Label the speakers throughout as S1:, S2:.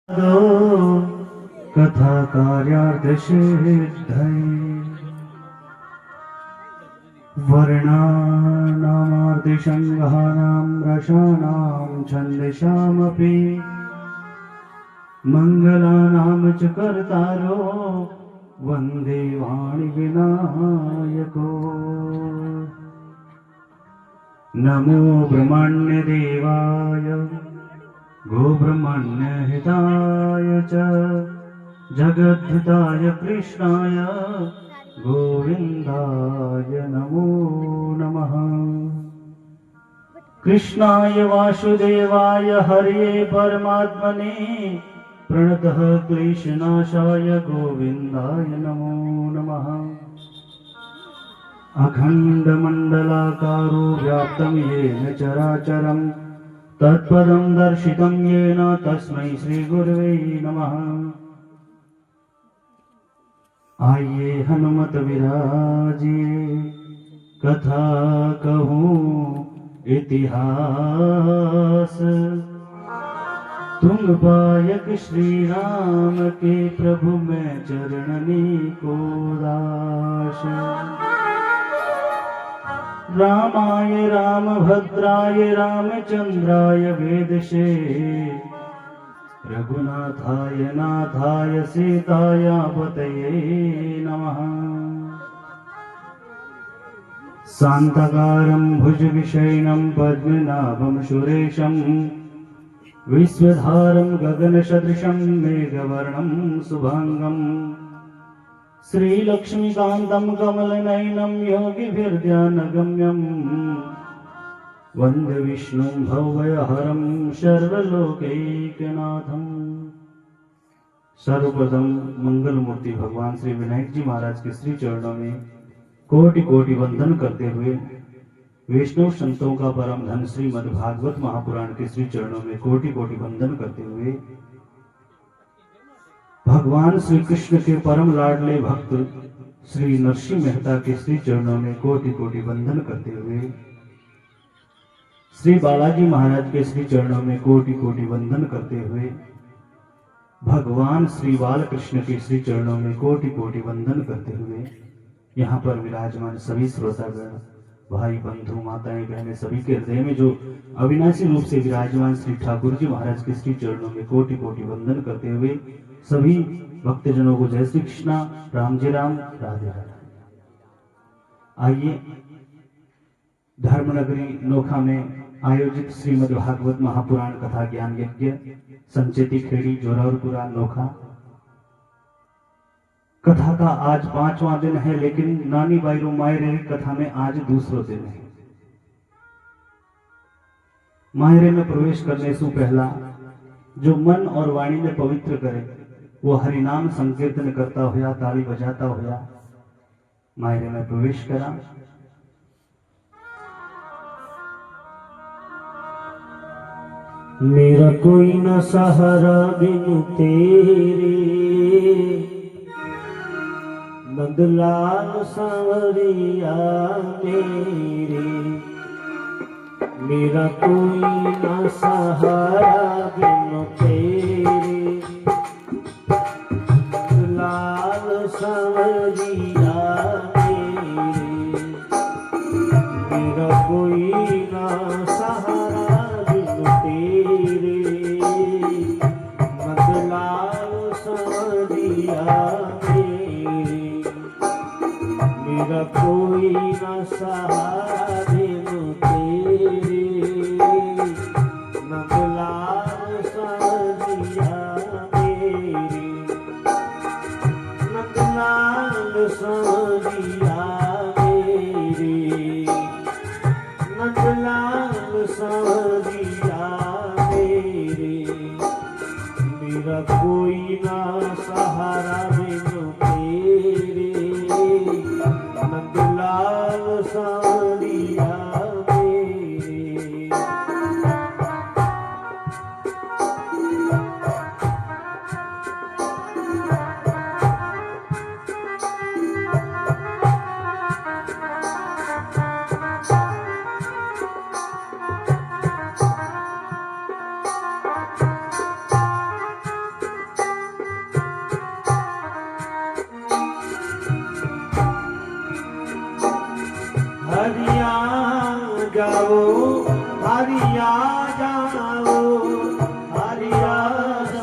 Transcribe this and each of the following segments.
S1: कथा कार्यार्थसिद्धये वर्णानामार्तिसंहानां रसानां छन्दसामपि मङ्गलानां च कर्तारो वन्दे वाणिविनायको। नमो ब्रह्मण्यदेवाय गोब्रह्मण्यहिताय च जगद्धिताय कृष्णाय गोविन्दाय नमो नमः। कृष्णाय वासुदेवाय हरये परमात्मने प्रणतः क्लेशनाशाय गोविन्दाय नमो नमः। अखण्डमण्डलाकारो व्याप्तं येन चराचरं तत्पदं दर्शितं येन तस्मै श्रीगुरवे नमः। आइए हनुमत विराजिए कथा कहूँ इतिहास, तुंग पायक श्री राम के प्रभु में चरणनी को दास। रामाय रामभद्राय रामचंद्राय वेदसे रघुनाथाय नाथाय सीताय पतये नमः। शान्ताकारं भुजगशयनं पद्मनाभं सुरेशं विश्वधारं गगनसदृशं मेघवर्णं शुभांगं श्रीलक्ष्मीकान्तं कमलनयनं योगिभिर्ध्यानगम्यं वन्दे विष्णुं भवभयहरं सर्वलोकैकनाथं। सर्वप्रथम मंगल मूर्ति भगवान श्री विनायक जी महाराज के श्री चरणों में कोटि कोटि वंदन करते हुए वैष्णव संतों का परम धन श्रीमद् भागवत महापुराण के श्री चरणों में कोटि कोटि वंदन करते हुए भगवान श्री कृष्ण के परम लाडले भक्त श्री नरसिंह मेहता के श्री चरणों में कोटि कोटि वंदन करते हुए श्री बालाजी महाराज के श्री चरणों में कोटि कोटि वंदन करते हुए भगवान श्री बालकृष्ण के श्री चरणों में कोटि कोटि वंदन करते हुए यहाँ पर विराजमान सभी श्रोतागण भाई बंधु माताएं बहनें सभी के हृदय में जो अविनाशी रूप से विराजमान श्री ठाकुर जी महाराज के श्री चरणों में कोटि कोटि वंदन करते हुए सभी भक्तजनों को जय श्री कृष्णा, राम जी राम, राधे राधे। आइए धर्मनगरी नोखा में आयोजित श्रीमद् भागवत महापुराण कथा ज्ञान यज्ञ संचेती खेड़ी जोरावरपुरा नोखा कथा का आज 5वां दिन है, लेकिन नानी बाईरो मायरे कथा में आज दूसरो दिन है। मायरे में प्रवेश करने से पहला जो मन और वाणी में पवित्र करे वो हरिनाम संकीर्तन करता हुआ ताली बजाता हुआ मायरे में प्रवेश करा। मेरा कोई न सहारा बिनु तेरे, नंदलाल सांवरिया मेरे। मेरा कोई न सहारा बिनु तेरे, लाल सांवरिया मेरे। मेरा कोई न सहारा बिनु तेरे, नंदलाल सांवरिया मेरे। मेरा कोई न सहारा बिनु तेरे, नंदलाल सांवरिया मेरे। नंदलाल सांवरिया मेरे, नंदलाल सांवरिया मेरे। मेरा कोई ना सहारा बिनु तेरे, नंदलाल सांवरिया मेरे।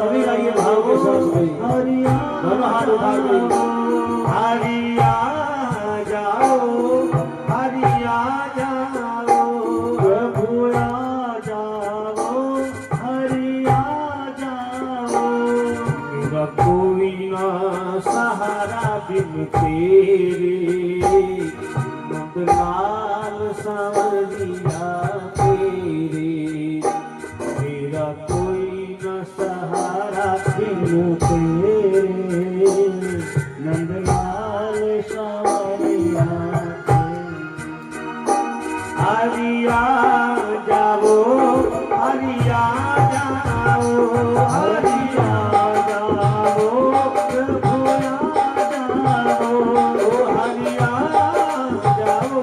S2: सभी गाइए भाव के साथ में
S1: हरिया
S2: दोनों हाथ उठा के
S1: हरिया जाओ हरिया जाओ प्रभु आ जाओ हरिया जाओ
S2: मेरा कोई ना सहारा बिन तेरे नंदलाल सांवरिया तेरे मेरा कोई न सहारा
S1: बिनु तेरे नंदलाल सांवरिया हरिया जाओ हरिया जाओ हरिया जाओ प्रभु आ जाओ हरिया जाओ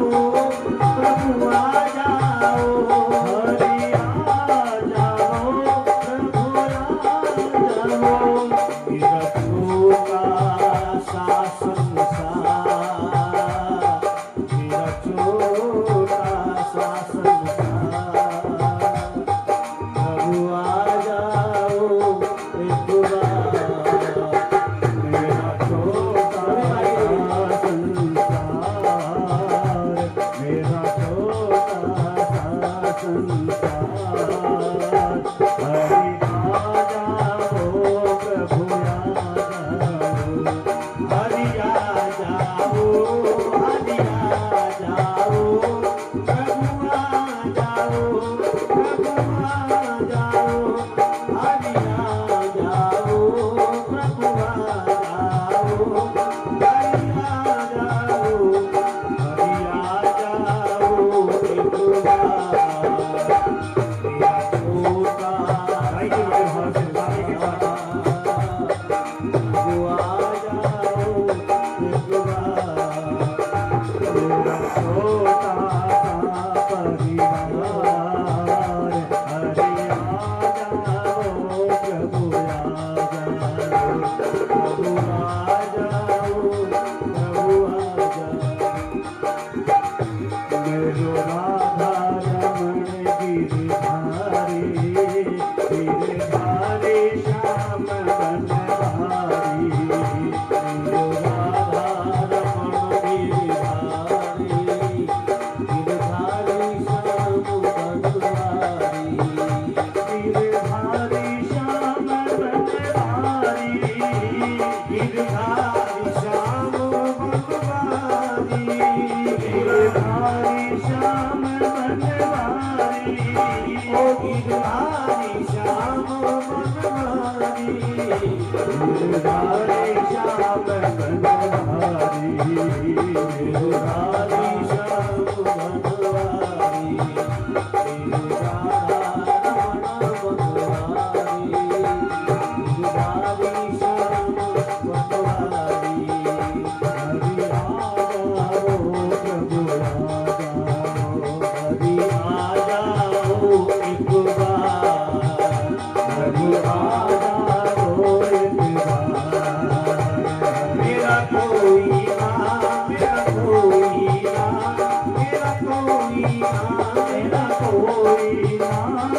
S1: प्रभु आ जाओ हरिया जाओ प्रभु आ जाओ
S2: मेरा छोटा सा संसार मेरा छोटा सा संसार प्रभु आ जाओ एक बार
S1: मेरा छोटा सा संसार मेरा छोटा सा संसार हरि आ जाओ प्रभु आ जाओ हरि आ जाओ प्रभु आ जाओ प्रभु आ जाओ हरि आ जाओ प्रभु आ जाओ हरि आ जाओ हरि आ जाओ एक बार मेरा छोटा भाई के बड़े भाव से गाने के बाद प्रभु आ जाओ एक बार मेरा छोटा सा परिवार हरि आ जाओ प्रभु आ जाओ प्रभु आ जाओ प्रभु आ जाओ मेरो राधा रमण गिरधारी गिरधारी श्याम बनवारी मेरो राधा रमण गिरधारी गिरधारी श्याम बनवारी गिरधारी श्याम बनवारी गिरधारी श्याम बनवारी गिरधारी श्याम बनवारी ओ गिरधारी श्याम बनवारी गिरधारी श्याम बनवारी गिरधारी श्याम बनवारी गिरधारा रमण बनवारी गिरधारी श्याम बनवारी हरि आ जाओ प्रभु आ जाओ हरि आ जाओ एक बार प्रभु आ जाओ एक बार मेरा कोई ना मेरा कोई ना मेरा कोई ना मेरा कोई ना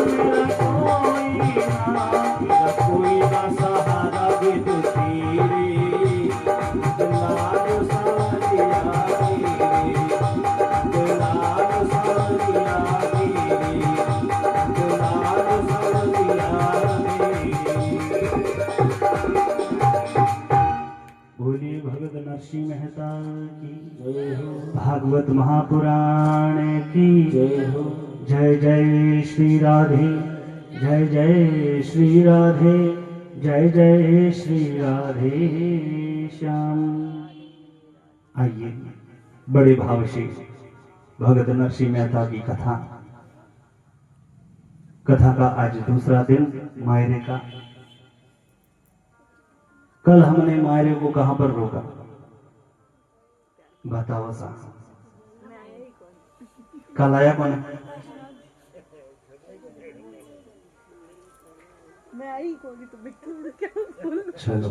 S1: मेरा कोई ना
S2: मेरा कोई ना सहारा बिन तेरे लाल सांवरिया तेरे लाल सांवरिया तेरे लाल सांवरिया
S1: बोलिए भगत नरसिंह मेहता की
S2: जय हो
S1: भागवत महापुराण की
S2: जय हो
S1: जय जय श्री राधे जय जय श्री राधे जय जय श्री राधे श्याम। आइए बड़े भाव से भगत नरसिंह मेहता की कथा का आज दूसरा दिन मायरे का। कल हमने मायरे को कहां पर रोका बताओ साहब। कल आया कौन है?
S3: मैं आई कोई तो बिल्कुल क्या बोलूं।
S1: चलो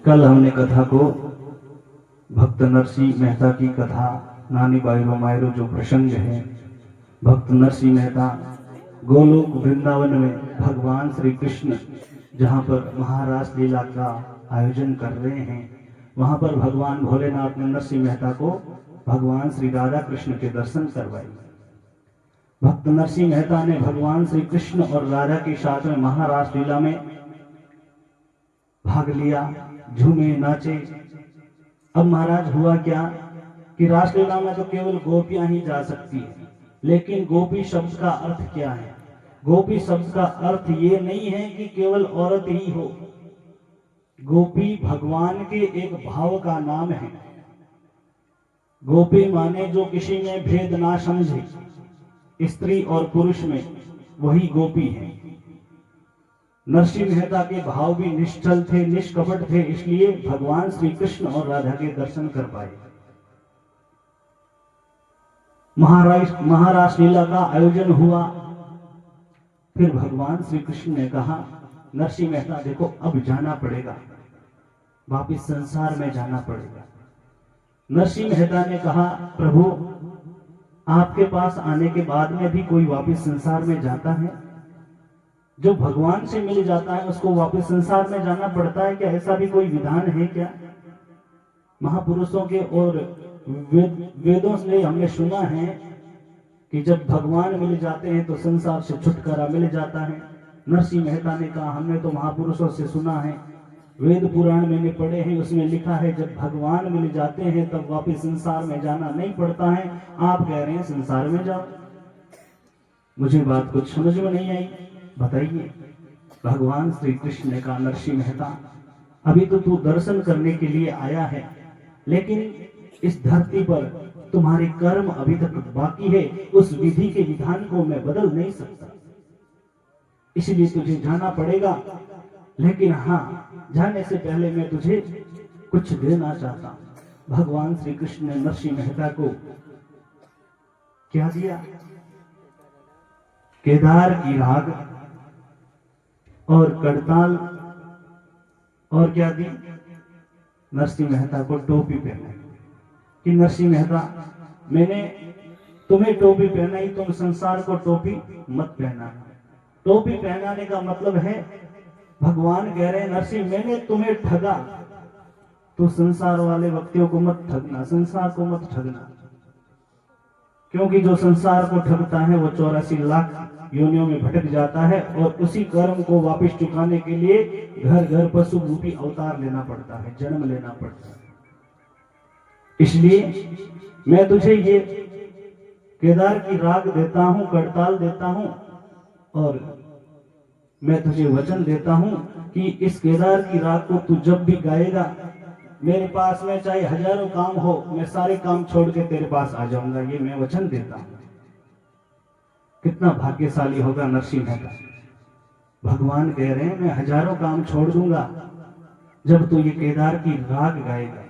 S1: कल हमने कथा को भक्त नरसिंह मेहता की कथा नानी बायरो मायरो जो प्रसंग है, भक्त नरसिंह मेहता गोलोक वृंदावन में भगवान श्री कृष्ण जहाँ पर महारास लीला का आयोजन कर रहे हैं, वहाँ पर भगवान भोलेनाथ ने नरसिंह मेहता को भगवान श्री राधा कृष्ण के दर्शन करवाए। भक्त नरसिंह मेहता ने भगवान श्री कृष्ण और राधा के साथ में महारास लीला में भाग लिया, झूमे नाचे। अब महाराज हुआ क्या कि रासलीला में तो केवल गोपियां ही जा सकती है, लेकिन गोपी शब्द का अर्थ क्या है? गोपी शब्द का अर्थ ये नहीं है कि केवल औरत ही हो। गोपी भगवान के एक भाव का नाम है। गोपी माने जो किसी में भेद ना समझे, स्त्री और पुरुष में, वही गोपी है। नरसिंह मेहता के भाव भी निश्चल थे, निष्कपट थे, इसलिए भगवान श्री कृष्ण और राधा के दर्शन कर पाए। महारास लीला का आयोजन हुआ। फिर भगवान श्री कृष्ण ने कहा, नरसिंह मेहता देखो, अब जाना पड़ेगा, वापिस संसार में जाना पड़ेगा। नरसिंह मेहता ने कहा, प्रभु आपके पास आने के बाद में भी कोई वापिस संसार में जाता है? जो भगवान से मिल जाता है उसको वापिस संसार में जाना पड़ता है क्या? ऐसा भी कोई विधान है क्या? महापुरुषों के और वेदों से हमने सुना है कि जब भगवान मिल जाते हैं तो संसार से छुटकारा मिल जाता है। नरसिंह मेहता ने कहा, हमने तो महापुरुषों से सुना है, वेद पुराण मैंने पढ़े हैं, उसमें लिखा है जब भगवान मिल जाते हैं तब वापिस संसार में जाना नहीं पड़ता है। आप कह रहे हैं संसार में जाओ। मुझे बात कुछ समझ में नहीं आई, बताइए। भगवान श्री कृष्ण ने कहा, नरसिंह मेहता अभी तो तू दर्शन करने के लिए आया है, लेकिन इस धरती पर तुम्हारे कर्म अभी तक बाकी है, उस विधि के विधान को मैं बदल नहीं सकता, इसलिए तुझे जाना पड़ेगा। लेकिन हाँ, जाने से पहले मैं तुझे कुछ देना चाहता हूं। भगवान श्री कृष्ण ने नरसिंह मेहता को क्या दिया? केदार की राग और करताल, और क्या दी? नरसिंह मेहता को टोपी पहनाई कि नरसिंह मेहता, मैंने तुम्हें टोपी पहनाई, तुम संसार को टोपी मत पहना। टोपी पहनाने का मतलब है, भगवान कह रहे हैं नरसिंह मैंने तुम्हें ठगा, तो संसार वाले व्यक्तियों को मत ठगना, संसार को मत ठगना, क्योंकि जो संसार को ठगता है वो 84 लाख योनियों में भटक जाता है और उसी कर्म को वापस चुकाने के लिए घर घर पशु रूपी अवतार लेना पड़ता है, जन्म लेना पड़ता है। इसलिए मैं तुझे ये केदार की राग देता हूं, करताल देता हूं, और मैं तुझे वचन देता हूं कि इस केदार की राग को तू जब भी गाएगा, मेरे पास में चाहे हजारों काम हो, मैं सारे काम छोड़ के तेरे पास आ जाऊंगा, ये मैं वचन देता हूं। कितना भाग्यशाली होगा नरसिंह मेहता। भगवान कह रहे हैं मैं हजारों काम छोड़ दूंगा जब तू ये केदार की राग गाएगा।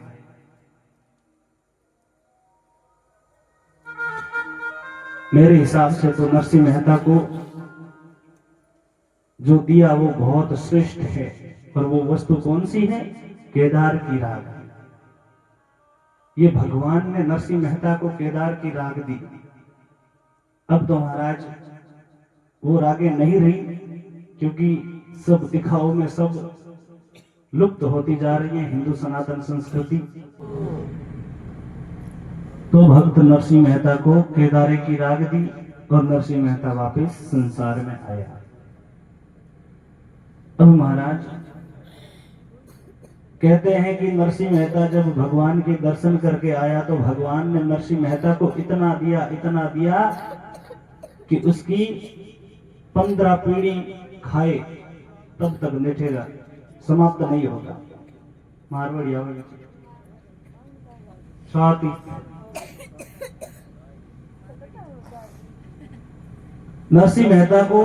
S1: मेरे हिसाब से तो नरसिंह मेहता को जो दिया वो बहुत श्रेष्ठ है, और वो वस्तु कौन सी है? केदार की राग। ये भगवान ने नरसिंह मेहता को केदार की राग दी। अब तो महाराज वो रागें नहीं रही, क्योंकि सब दिखाओ में सब लुप्त होती जा रही है हिंदू सनातन संस्कृति। तो भक्त नरसिंह मेहता को केदारे की राग दी और नरसिंह मेहता वापस संसार में आया। अब महाराज कहते हैं कि नरसिंह मेहता जब भगवान के दर्शन करके आया तो भगवान ने नरसिंह मेहता को इतना दिया कि उसकी 15 पीढ़ी खाए तब तक बैठेगा, समाप्त नहीं होगा। मारवाड़ी आवेगा साथ ही नरसिंह मेहता को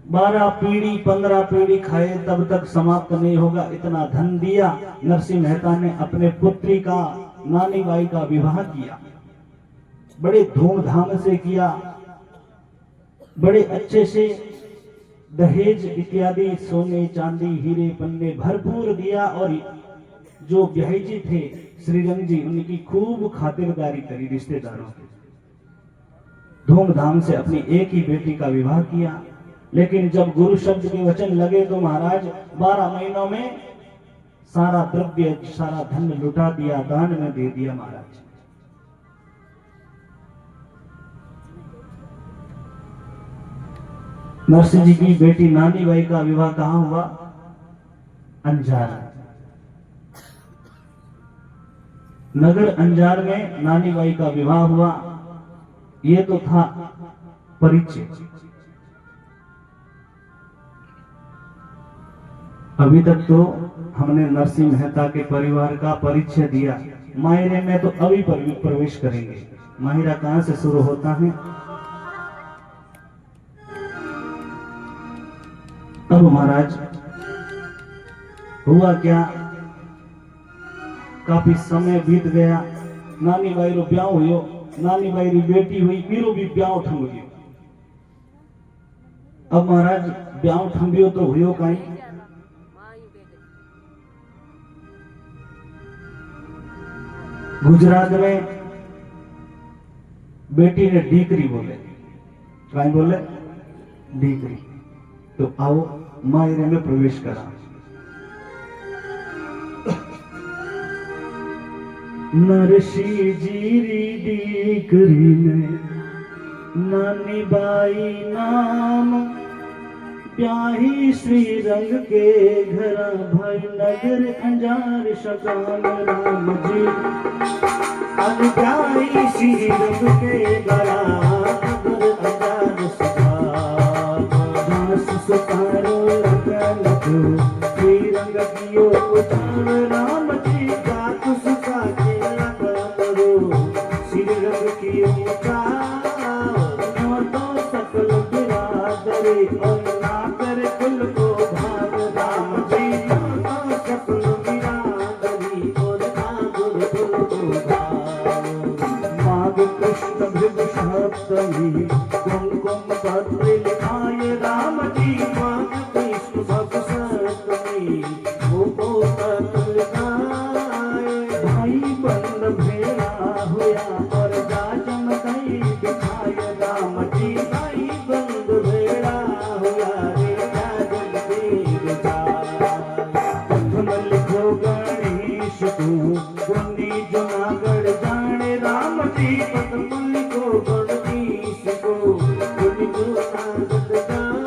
S1: 12 पीढ़ी 15 पीढ़ी खाए तब तक समाप्त नहीं होगा, इतना धन दिया। नरसिंह मेहता ने अपने पुत्री का, नानी बाई का विवाह किया, बड़े धूमधाम से किया, बड़े अच्छे से दहेज इत्यादि सोने चांदी हीरे पन्ने भरपूर दिया, और जो ब्याही थे श्रीरंग जी, उनकी खूब खातिरदारी करी रिश्तेदारों की। धूमधाम से अपनी एक ही बेटी का विवाह किया। लेकिन जब गुरु शब्द के वचन लगे तो महाराज 12 महीनों में सारा द्रव्य सारा धन लुटा दिया, दान में दे दिया महाराज। नरसिंह जी की बेटी नानी बाई का विवाह कहाँ हुआ? अंजार नगर अंजार में नानी बाई का विवाह हुआ। ये तो था परिचय। अभी तक तो हमने नरसिंह मेहता के परिवार का परिचय दिया, मायरे में तो अभी प्रवेश करेंगे। माहिरा कहां से शुरू होता है? अब महाराज हुआ क्या, काफी समय बीत गया, नानी बाई रो ब्याह हुयो, नानी बाई री बेटी हुई, पीरो भी ब्याह उठन हुयो। अब महाराज ब्याह उठंबियो तो हुयो कहीं, गुजरात में बेटी ने डीकरी बोले, कहीं बोले डीकरी। तो आओ मायरे में प्रवेश करा। नरसी जीरी डीकरी ने नानी बाई नाम, ब्याही श्री रंग के घरा भाई नगर अंजार शगान राम जी। ब्याही श्री रंग के घरा नगर अंजार शगान, दास सुतारो लगन को श्री रंग कियो उतार राम जी। गात सुता के लगन रो श्री रंग कियो उतार, तो सकल बिरादरी और कुल को भाग राम जी। तो सकल बिरादरी और नागुर कुल को भाग। माघ कृष्ण भृगु सप्तमी कुमकुम पत्र लिखाए राम जी। माघ कृष्ण भृगु सप्तमी कुमकुम पत्र लिखाए, भाई बंद भेड़ा हुआ और जाजम कई दिखाए राम जी। भाई बंद भेड़ा हुआ रे जाजम कई दिखाए। प्रथम लिखो गणेश तू गुनी जूनागढ़ जाने राम जी। प्रथम लिखो गणेश को गुनी जूनागढ़ जान,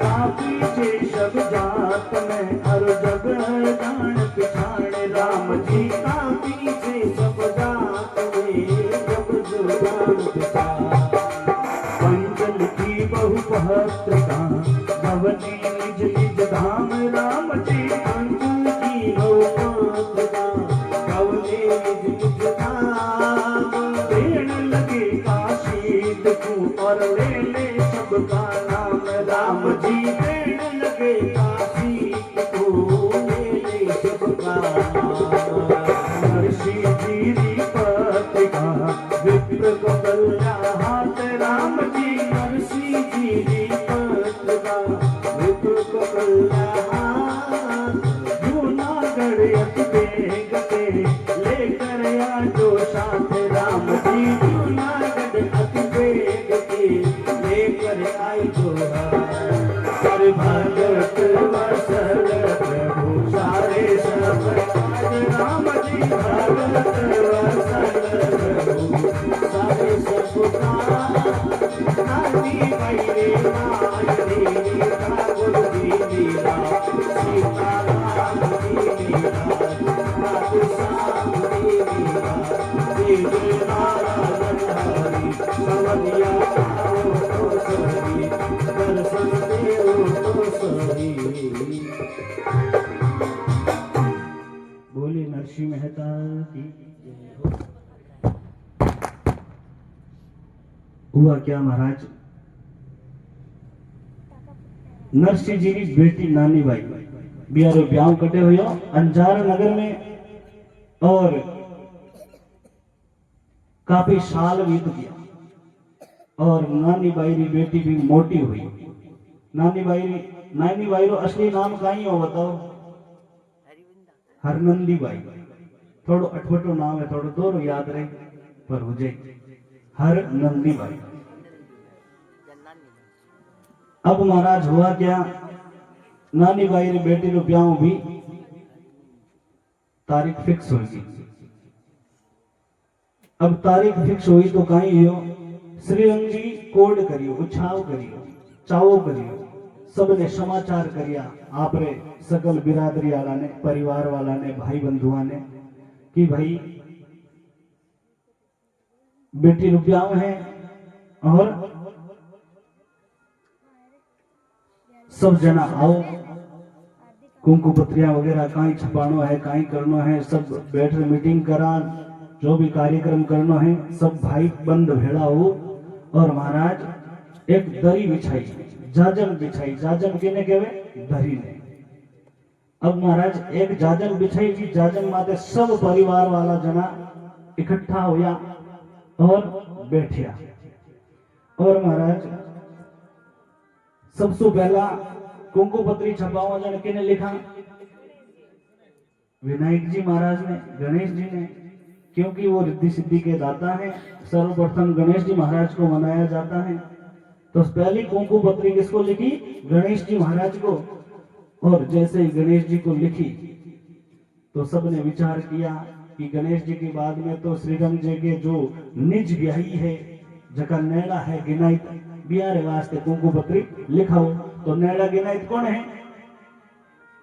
S1: काफी छे सब जात में हर जगह जान पिछाड़े राम जी। काफी छे सब जात में जब जो जान पिछाड़। पंचल की बहु पहत्रिका भवनी निज निज धाम राम जी। पंचल की बहु पहत्रिका भवनी निज निज धाम, देण लगे काशी दिखूं और ले ले सबका नाम राम जी। देण लगे काशी दिखूं ले ले सबका नाम। नरसी जीरी पत्रिका विप्र को गल्या हाथ राम जी। नरसी जीरी पत्रिका विप्र को गल्या हाथ, जूनागढ़ अति बेग के लेकर आजो साथ राम जी। जूनागढ़ अति बेग के लेकर आई जो हर भगत वसल प्रभु सारे सब काज राम जी। भगत वसल प्रभु सारे सब काज, नानी बाई मायरी ठाकुर जी लीला, सीता राम जी लीला, खाटू श्याम जी लीला, देव नारायण हरि सवरिया आओ तो सही, दर्शन देओ तो सही। बोले नरसिंह मेहता की जय हो। हुआ क्या महाराज, नरसिंह जी की बेटी नानी बाई बिहार ब्याह कटे हुए अंजार नगर में, और काफी साल बीत गया और नानी बाई री बेटी भी मोटी हुई। नानी बाई रो असली नाम कहीं हो बताओ? हरनंदी बाई। थोड़ो अटपटो नाम है, थोड़ो दूर याद रहे पर हो जाए। हरनंदी बाई अब महाराज हुआ क्या, नानी बाई री बेटी रो ब्याह भी तारीख फिक्स होगी। अब तारीख फिक्स हुई तो कहीं हो श्रीरंग जी कोड करियो, उछाव करियो, चावो करियो, सबने समाचार करिया आपरे सकल बिरादरी वाला ने, परिवार वाला ने, भाई बंधुआ ने कि भाई बेटी रो ब्याह है और सब जना आओ, कुंकु पत्रियां वगैरह कहीं छपानो है, कहीं करनो है, सब बैठ मीटिंग करा, जो भी कार्यक्रम करनो है सब भाई बंद भेड़ा हो। और महाराज एक दरी बिछाई, जाजम बिछाई, जाजम किने कहवे, दरी ने। अब महाराज एक जाजम बिछाई थी, जाजम माते सब परिवार वाला जना इकट्ठा होया और बैठिया। और महाराज सबसे पहला कुंकु पत्री छपावा जन किने लिखा, विनायक जी महाराज ने, गणेश जी ने, क्योंकि वो रिद्धि सिद्धि के दाता हैं। सर्वप्रथम गणेश जी महाराज को मनाया जाता है, तो पहली कुंकु पत्री किसको लिखी, गणेश जी महाराज को। और जैसे ही गणेश जी को लिखी तो सबने विचार किया कि गणेश जी के बाद में तो श्रीराम जी के जो निज ब्याही है, जका नैड़ा है गिनाइत बियारे वास्ते कुंकु पत्री लिखाओ। तो नैड़ा गिनाइत कौन है,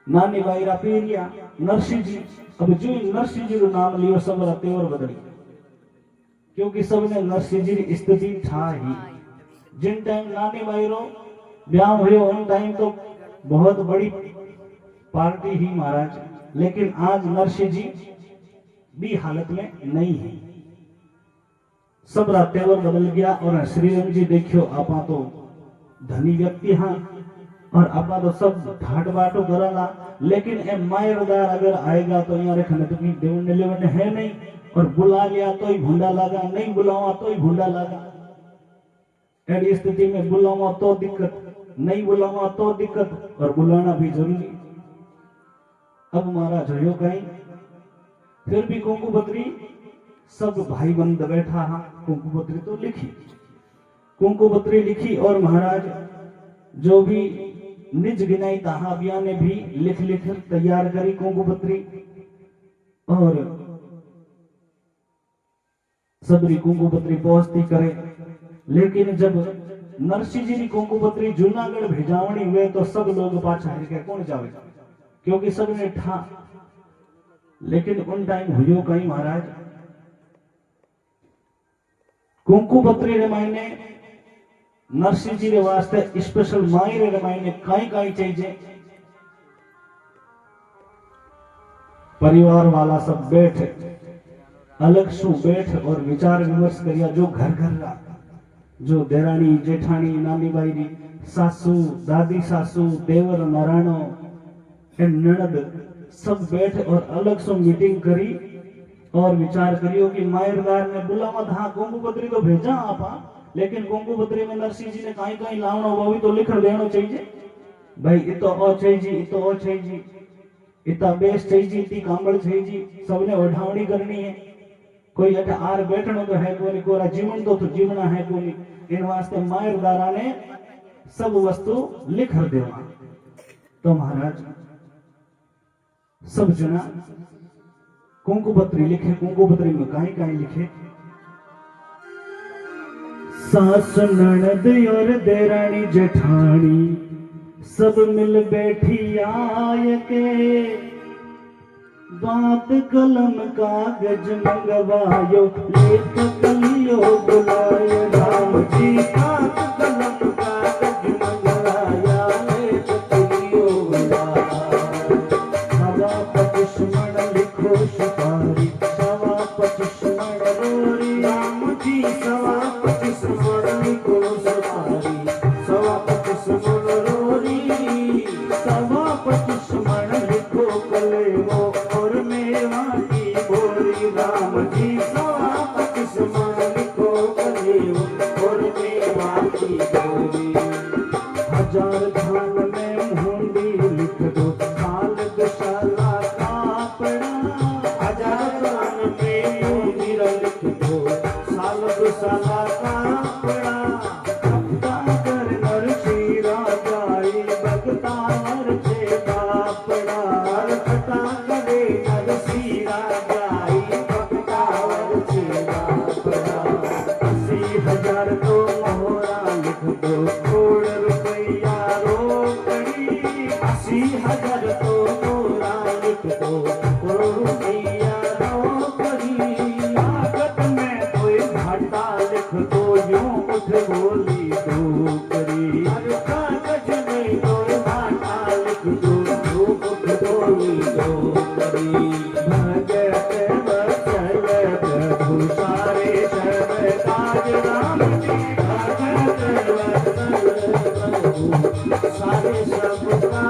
S1: नानी बाई रा पीरिया नरसिंह जी। अब जो नरसिंह जी रो नाम लियो सब रते और बदली, क्योंकि सबने नरसिंह जी की स्थिति था ही। जिन टाइम नानी बाई रो ब्याह हुयो उन टाइम तो बहुत बड़ी पार्टी ही महाराज, लेकिन आज नरसिंह जी भी हालत में नहीं है, सब रातेवर बदल गया। और श्रीराम जी देखियो आपा तो धनी व्यक्ति हाँ, और आपा तो सब ठाट बाटो कराला, लेकिन ए मायरदार अगर आएगा तो यहाँ रखने तो देवने लेवने है नहीं, और बुला लिया तो ही भूंडा लगा, नहीं बुलावा तो ही भूंडा लगा। ऐसी स्थिति में बुलावा तो दिक्कत, नहीं बुलावा तो दिक्कत, और बुलाना भी जरूरी। अब महाराज हो कहीं फिर भी कुंकु पत्री सब भाई बंद बैठा हा, कुंकु पत्री तो लिखी, कुंकु पत्री लिखी। और महाराज जो भी निज गिनाई ताहा बिया ने भी लिख लिख तैयार करी कुंकु पत्री, और सबरी कुंकु पत्री पहुंचती करे। लेकिन जब नरसिंह जी की कुंकु पत्री जूनागढ़ भेजावनी हुए तो सब लोग पाछा हट के कौन जावे, क्योंकि सबने ठा। लेकिन उन टाइम हुयो कहीं महाराज, कुंकु पत्री रे मायने नरसिंह जी रे वास्ते स्पेशल मायरे रे मायने काई काई चाहिए। परिवार वाला सब बैठ, अलग सु बैठ और विचार विमर्श करिया। जो घर घर रहा, जो देरानी जेठानी नानी बाई री सासू दादी सासू देवर नारायणो ननद सब बैठ और अलग से मीटिंग करी और विचार करियो कि मायरदार ने बुलावा था, कुंकु पत्री तो भेजा आपा, लेकिन कुंकु पत्री में नरसिंह जी ने कहीं कहीं लावना वो भी तो लिख देना चाहिए भाई। इतो ओ चाहिए, इतो ओ चाहिए, इतना बेस चाहिए, इतनी कांबड़ चाहिए, सबने ओढ़ावनी करनी है। कोई अठ आर बैठनो तो है कोनी, कोरा जीवन तो जीवना है कोनी। इन वास्ते मायरदारा ने सब वस्तु लिख देवा। तो महाराज सब जना कुंकु पत्री लिखे, कुंकु पत्री में कहीं कहीं लिखे, सास ननद और देरानी जेठानी सब मिल बैठी आय के, बात कलम कागज मंगवायो, लेख कलियो बुलायो, राम जी बात कलम कागज मंगवाया, लेख कलियो बुलाया। सवा पचिश मण लिखो सुपारी, सवा पचिश मण रोरी, राम जी सवा पचिश मण लिखो सुपारी, सवा पचिश मण रोरी, सवा पचिश मण लिखो कलेवो और मेवा की बोरी, राम जी सवा पचिश मण लिखो कलेवो और मेवा की बोरी।
S2: कर तो पूरा लिख दो रुपया नौकरी
S1: लागत में कोई घाटा लिख दो यूं उठ बोली डोकरी
S2: हर कागज में कोई घाटा लिख दो उठ बोली दो करी
S1: भजत वत्सल प्रभु सारे सब काज राम जी
S2: भगत वत्सल प्रभु सारे सब का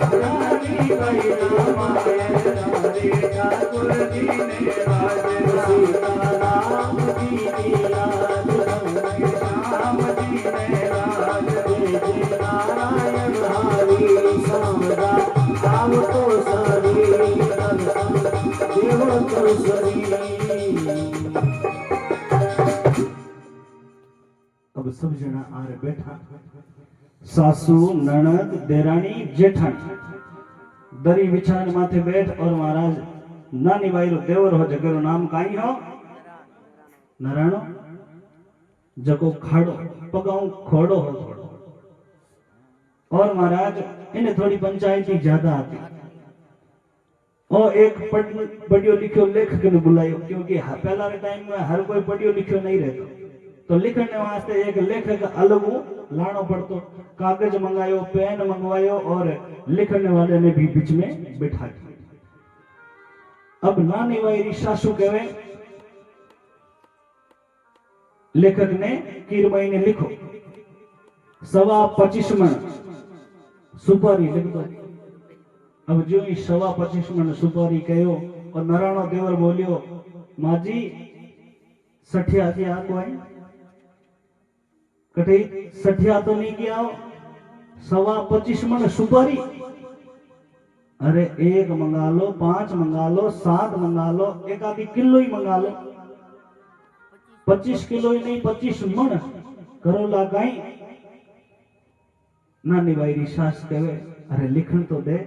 S1: रानी भाई रामायण रारे ठाकुर जी ने राज
S2: सीताराम जी की याद हमें
S1: राम जी ने राज
S2: जय नारायण हरि सामदा आव तो सारी दर्शन देव तो सरी
S1: अब सब जना आरे बैठा सासू ननद देरानी जेठानी दरी बिछान माथे बैठ और महाराज नानी बाई रो देवर हो जगरो नाम काई हो नारायणो जको खाड़ो पगाऊ खोड़ो हो थोड़ो और महाराज इन्हें थोड़ी पंचायती ज्यादा आती और एक पढ़ियो लिखियो लेखक ने बुलायो क्योंकि पहला के टाइम में हर कोई पढ़ियो लिखियो नहीं रहता तो लिखने वास्ते एक लेखक अलग लानो पड़तो कागज मंगायो पेन मंगवायो और लिखने वाले ने भी बीच में बिठा दिया अब नानी वाई सासू कहे लेखक ने कीरमई ने लिखो 25 मन सुपारी लिख दो अब जो ही 25 मन सुपारी कहो और नारायणो देवर बोलियो माँ जी 60 की आको आई कटे 60 तो नहीं किया हो 25 मन सुपारी अरे एक मंगा लो 5 मंगा लो 7 मंगा लो एक आधी किलो ही मंगा लो 25 किलो ही नहीं 25 मन करो लगाई नानी भाई री सास कहे अरे लिखन तो दे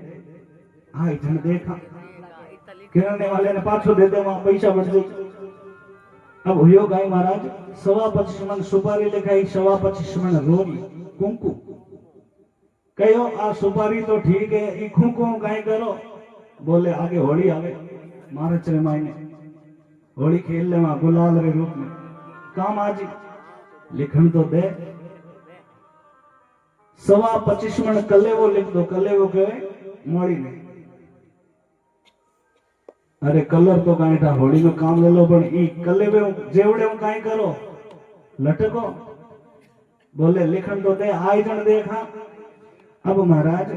S1: आई जन देखा किराने वाले ने पाछो दे दे वहां पैसा बढ़ जाए अब हुयो गाय महाराज 25 मन सुपारी लिखाई 25 मन रोरी कुंकू कहो आ सुपारी तो ठीक है ई कुंकू गाय करो बोले आगे होली आवे मार्च रे महीने होली खेल ले वहां गुलाल रे रूप में काम आज लिखन तो दे 25 मन कलेवो लिख दो कलेवो कहे मोड़ी ने अरे कलर तो काई था होली में काम ले लो पण ई कलेवे जेवड़े हूं काई करो लटको बोले लिखन तो दे आई जन देखा अब महाराज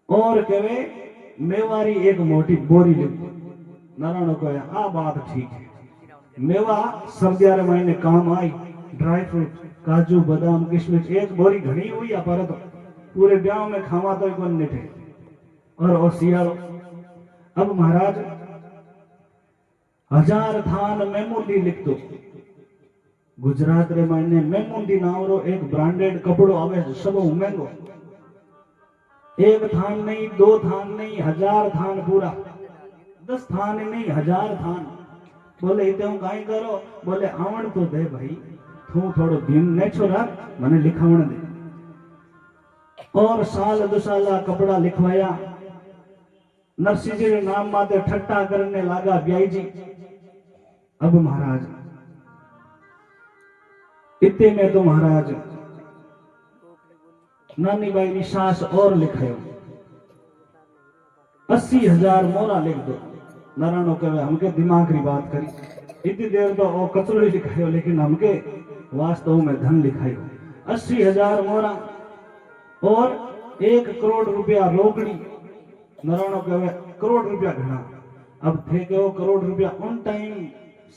S1: और कहे मेवारी एक मोटी बोरी लिख दो नारायण को आ बात ठीक है मेवा सर्दियारे महीने काम आई ड्राई फ्रूट काजू बादाम किशमिश एक बोरी घनी हुई या पर तो पूरे ब्याह में खावा तो कौन निठे और ओ सियालो अब महाराज 1000 थान मेमुंदी लिख दो गुजरात रे महीने मेमुंदी नाम रो एक ब्रांडेड कपड़ो आवे सब महंगो एक थान नहीं 2 थान नहीं 1000 थान पूरा 10 थान नहीं 1000 थान बोले इते हूं काई करो बोले आवण तो दे भाई तू थोड़ो दिन ने छोरा मने लिखावण दे और साल 2 साल कपड़ा लिखवाया नरसिंह जी नाम माते ठट्टा करने लगा ब्याई जी अब महाराज इतने में तो महाराज नानी बाई री सास और लिखायो 80,000 मोरा लिख दो नारायणो कहे हमके दिमाग री बात करी इतनी देर तो ओ कचरो ही लिखायो लेकिन हमके वास्तव में धन लिखायो 80,000 मोरा और 1 करोड़ रुपया रोकड़ी नारायणो कहे करोड़ रुपया घना अब थे कहो करोड़ रुपया उन टाइम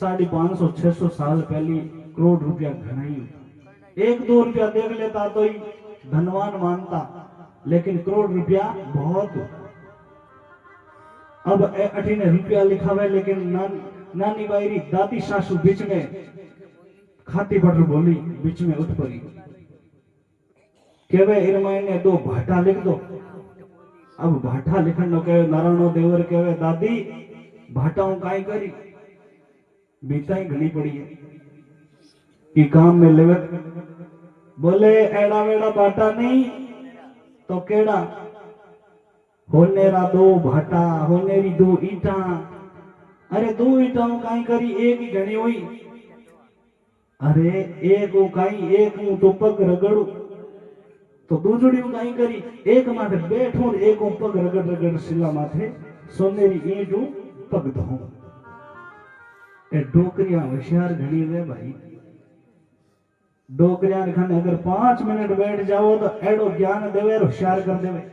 S1: 550-600 साल पहले करोड़ रुपया घना ही 1-2 रुपया देख लेता तो ही धनवान मानता लेकिन करोड़ रुपया बहुत अब 18 रुपया लिखा हुआ लेकिन नानी बाई री दादी सासू बीच में खाती पटर बोली बीच में उठ पड़ी केवे इरमाई ने 2 भाटा लिख दो अब भाटा लिखन नो कहे नारायणो देवर कहे दादी भाटाओं काई करी बीताई घनी पड़ी है कि काम में लेवे बोले एड़ा वेड़ा भाटा नहीं तो केड़ा होनेरा दो भाटा होनेरी दो ईटा। अरे दो ईटा काई करी एक ही घनी हुई। अरे एक काई एक तो पग रगड़ू तो दूसरी काई करी एक माथे बैठो एक पग रगड़ रगड़ शिला माथे सोनेरी ईट पग धो। ए डोकरिया होशियार घनी वे भाई। डोकरिया खाने अगर 5 मिनट बैठ जाओ तो एडो ज्ञान देवे होशियार कर देवे।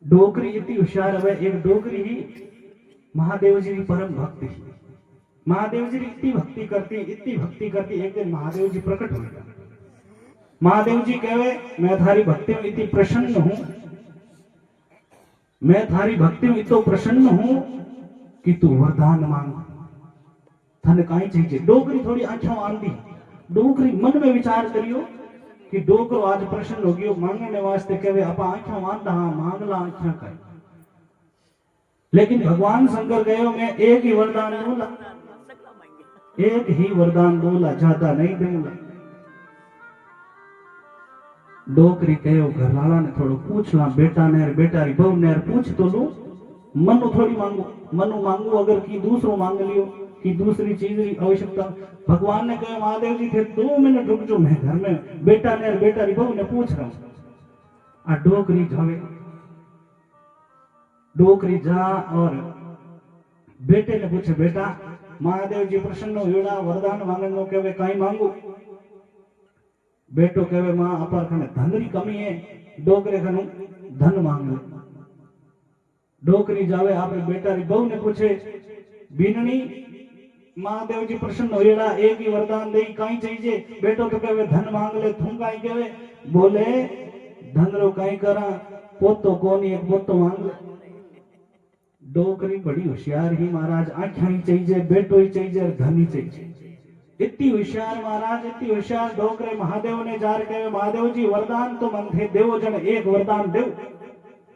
S1: डोकरी इतनी होशियार है। एक डोकरी ही महादेव जी की परम भक्ति। महादेव जी इतनी भक्ति करती एक दिन महादेव जी प्रकट हुए। महादेव जी कहे मैं थारी भक्ति में इतनी प्रसन्न हूं, मैं थारी भक्ति में इतो प्रसन्न हूं कि तू वरदान मांग। थाने काई चाहिए। डोकरी थोड़ी आंखों आंधी। डोकरी मन में विचार करियो कि डोकरो आज प्रसन्न हो गयो मांगने वास्ते कहे आप आंखों आंधा मांगला आंखों का। लेकिन भगवान शंकर गयो मैं एक ही वरदान दूंगा, एक ही वरदान दूंगा, ज्यादा नहीं दूंगा। डोकरी कहो घरवाला ने थोड़ा पूछ ला बेटा ने बेटारी बहू ने पूछ तो लो। मनु थोड़ी मांगो, मनु मांगो अगर की दूसरो मांग लियो कि दूसरी चीज की आवश्यकता। भगवान ने कहा महादेव जी थे 2 मिनट रुक जो मैं घर में बेटा ने बेटारी बहू ने पूछ रहा हूं। डोकरी जावे। डोकरी जा और बेटे ने पूछे बेटा महादेव जी प्रसन्न हुआ वरदान मांगनो कहे कहीं मांगू। बेटो कहे मां अपर खाने धन की कमी है डोकरे खानु धन मांग ले। डोकरी जावे आपने बेटारी बहू ने पूछे बीननी महादेव जी प्रसन्न होएड़ा एक ही वरदान दे कहीं चाहिए। बेटो तो कहे धन मांग ले। थू कहीं कहे बोले धन रो कहीं करा पोतो कोनी एक पोतो मांग ले। डोकरी बड़ी होशियार ही महाराज। आंखा ही चाहिए बेटो ही चाहिए धन ही चाहिए। इतनी होशियार महाराज इतनी होशियार। डोकरे महादेव ने जार कहे महादेव जी वरदान तो मन थे देवो जन एक वरदान देव।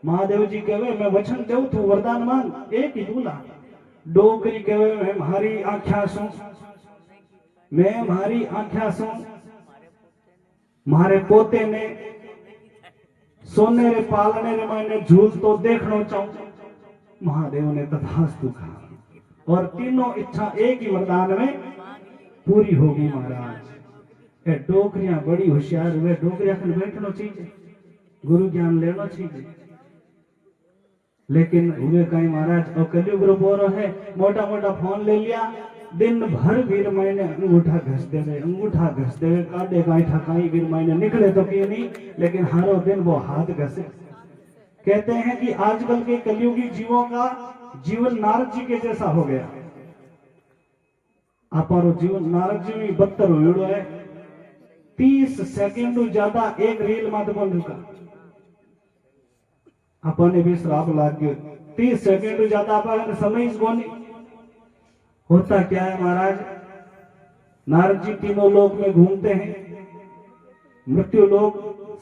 S1: महादेव जी कहे मैं वचन देव तू वरदान मांग एक ही दूला। डोकरी कहे मैं मारी आंखा सू, मैं मारी आंखा सू मारे पोते ने सोने रे पालने रे मैंने झूल तो देखना चाहूं। महादेव ने तथास्तु कहा और तीनों इच्छा एक ही वरदान में पूरी होगी महाराज। ए डोकरियां बड़ी होशियार हुए। डोकरिया खन बैठना चाहिए गुरु ज्ञान लेना चाहिए। लेकिन हुए कहीं महाराज और कलयुग रो बोरो है मोटा मोटा फोन ले लिया दिन भर वीर महीने अंगूठा घसते हुए काटे काई ठकाई वीर महीने निकले तो क्यों नहीं लेकिन हर दिन वो हाथ घसे। कहते हैं कि आजकल के कलयुगी जीवों का जीवन नारद जी के जैसा हो गया। अपारो जीवन नारद जी में बदतर हुए है। 30 सेकंड ज्यादा एक रील मात्र बन रुका अपने भी श्राप लाग गयो। 30 सेकंड ज्यादा अपन समय कोनी। होता क्या है महाराज नारद जी तीनों लोक में घूमते हैं। मृत्यु लोक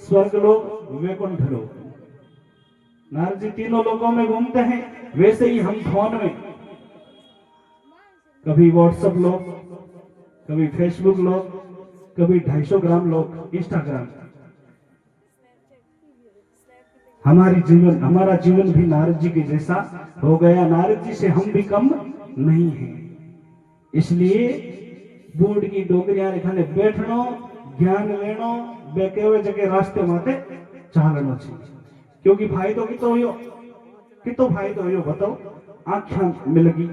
S1: स्वर्ग लोक वैकुंठ लोक। नारद जी तीनों लोकों में घूमते हैं। वैसे ही हम फोन में कभी व्हाट्सएप लोग कभी फेसबुक लोग कभी 250 ग्राम लोग इंस्टाग्राम। हमारा जीवन भी नारद जी के जैसा हो गया। नारद जी से हम भी कम नहीं हैं। इसलिए बूढ़ की डोकरियां खाने बैठनो ज्ञान लेनो बेकेवे जगह रास्ते माथे चालनो चाहिए। क्योंकि फायदो कितो फायदो हो बताओ। आंखा मिल गई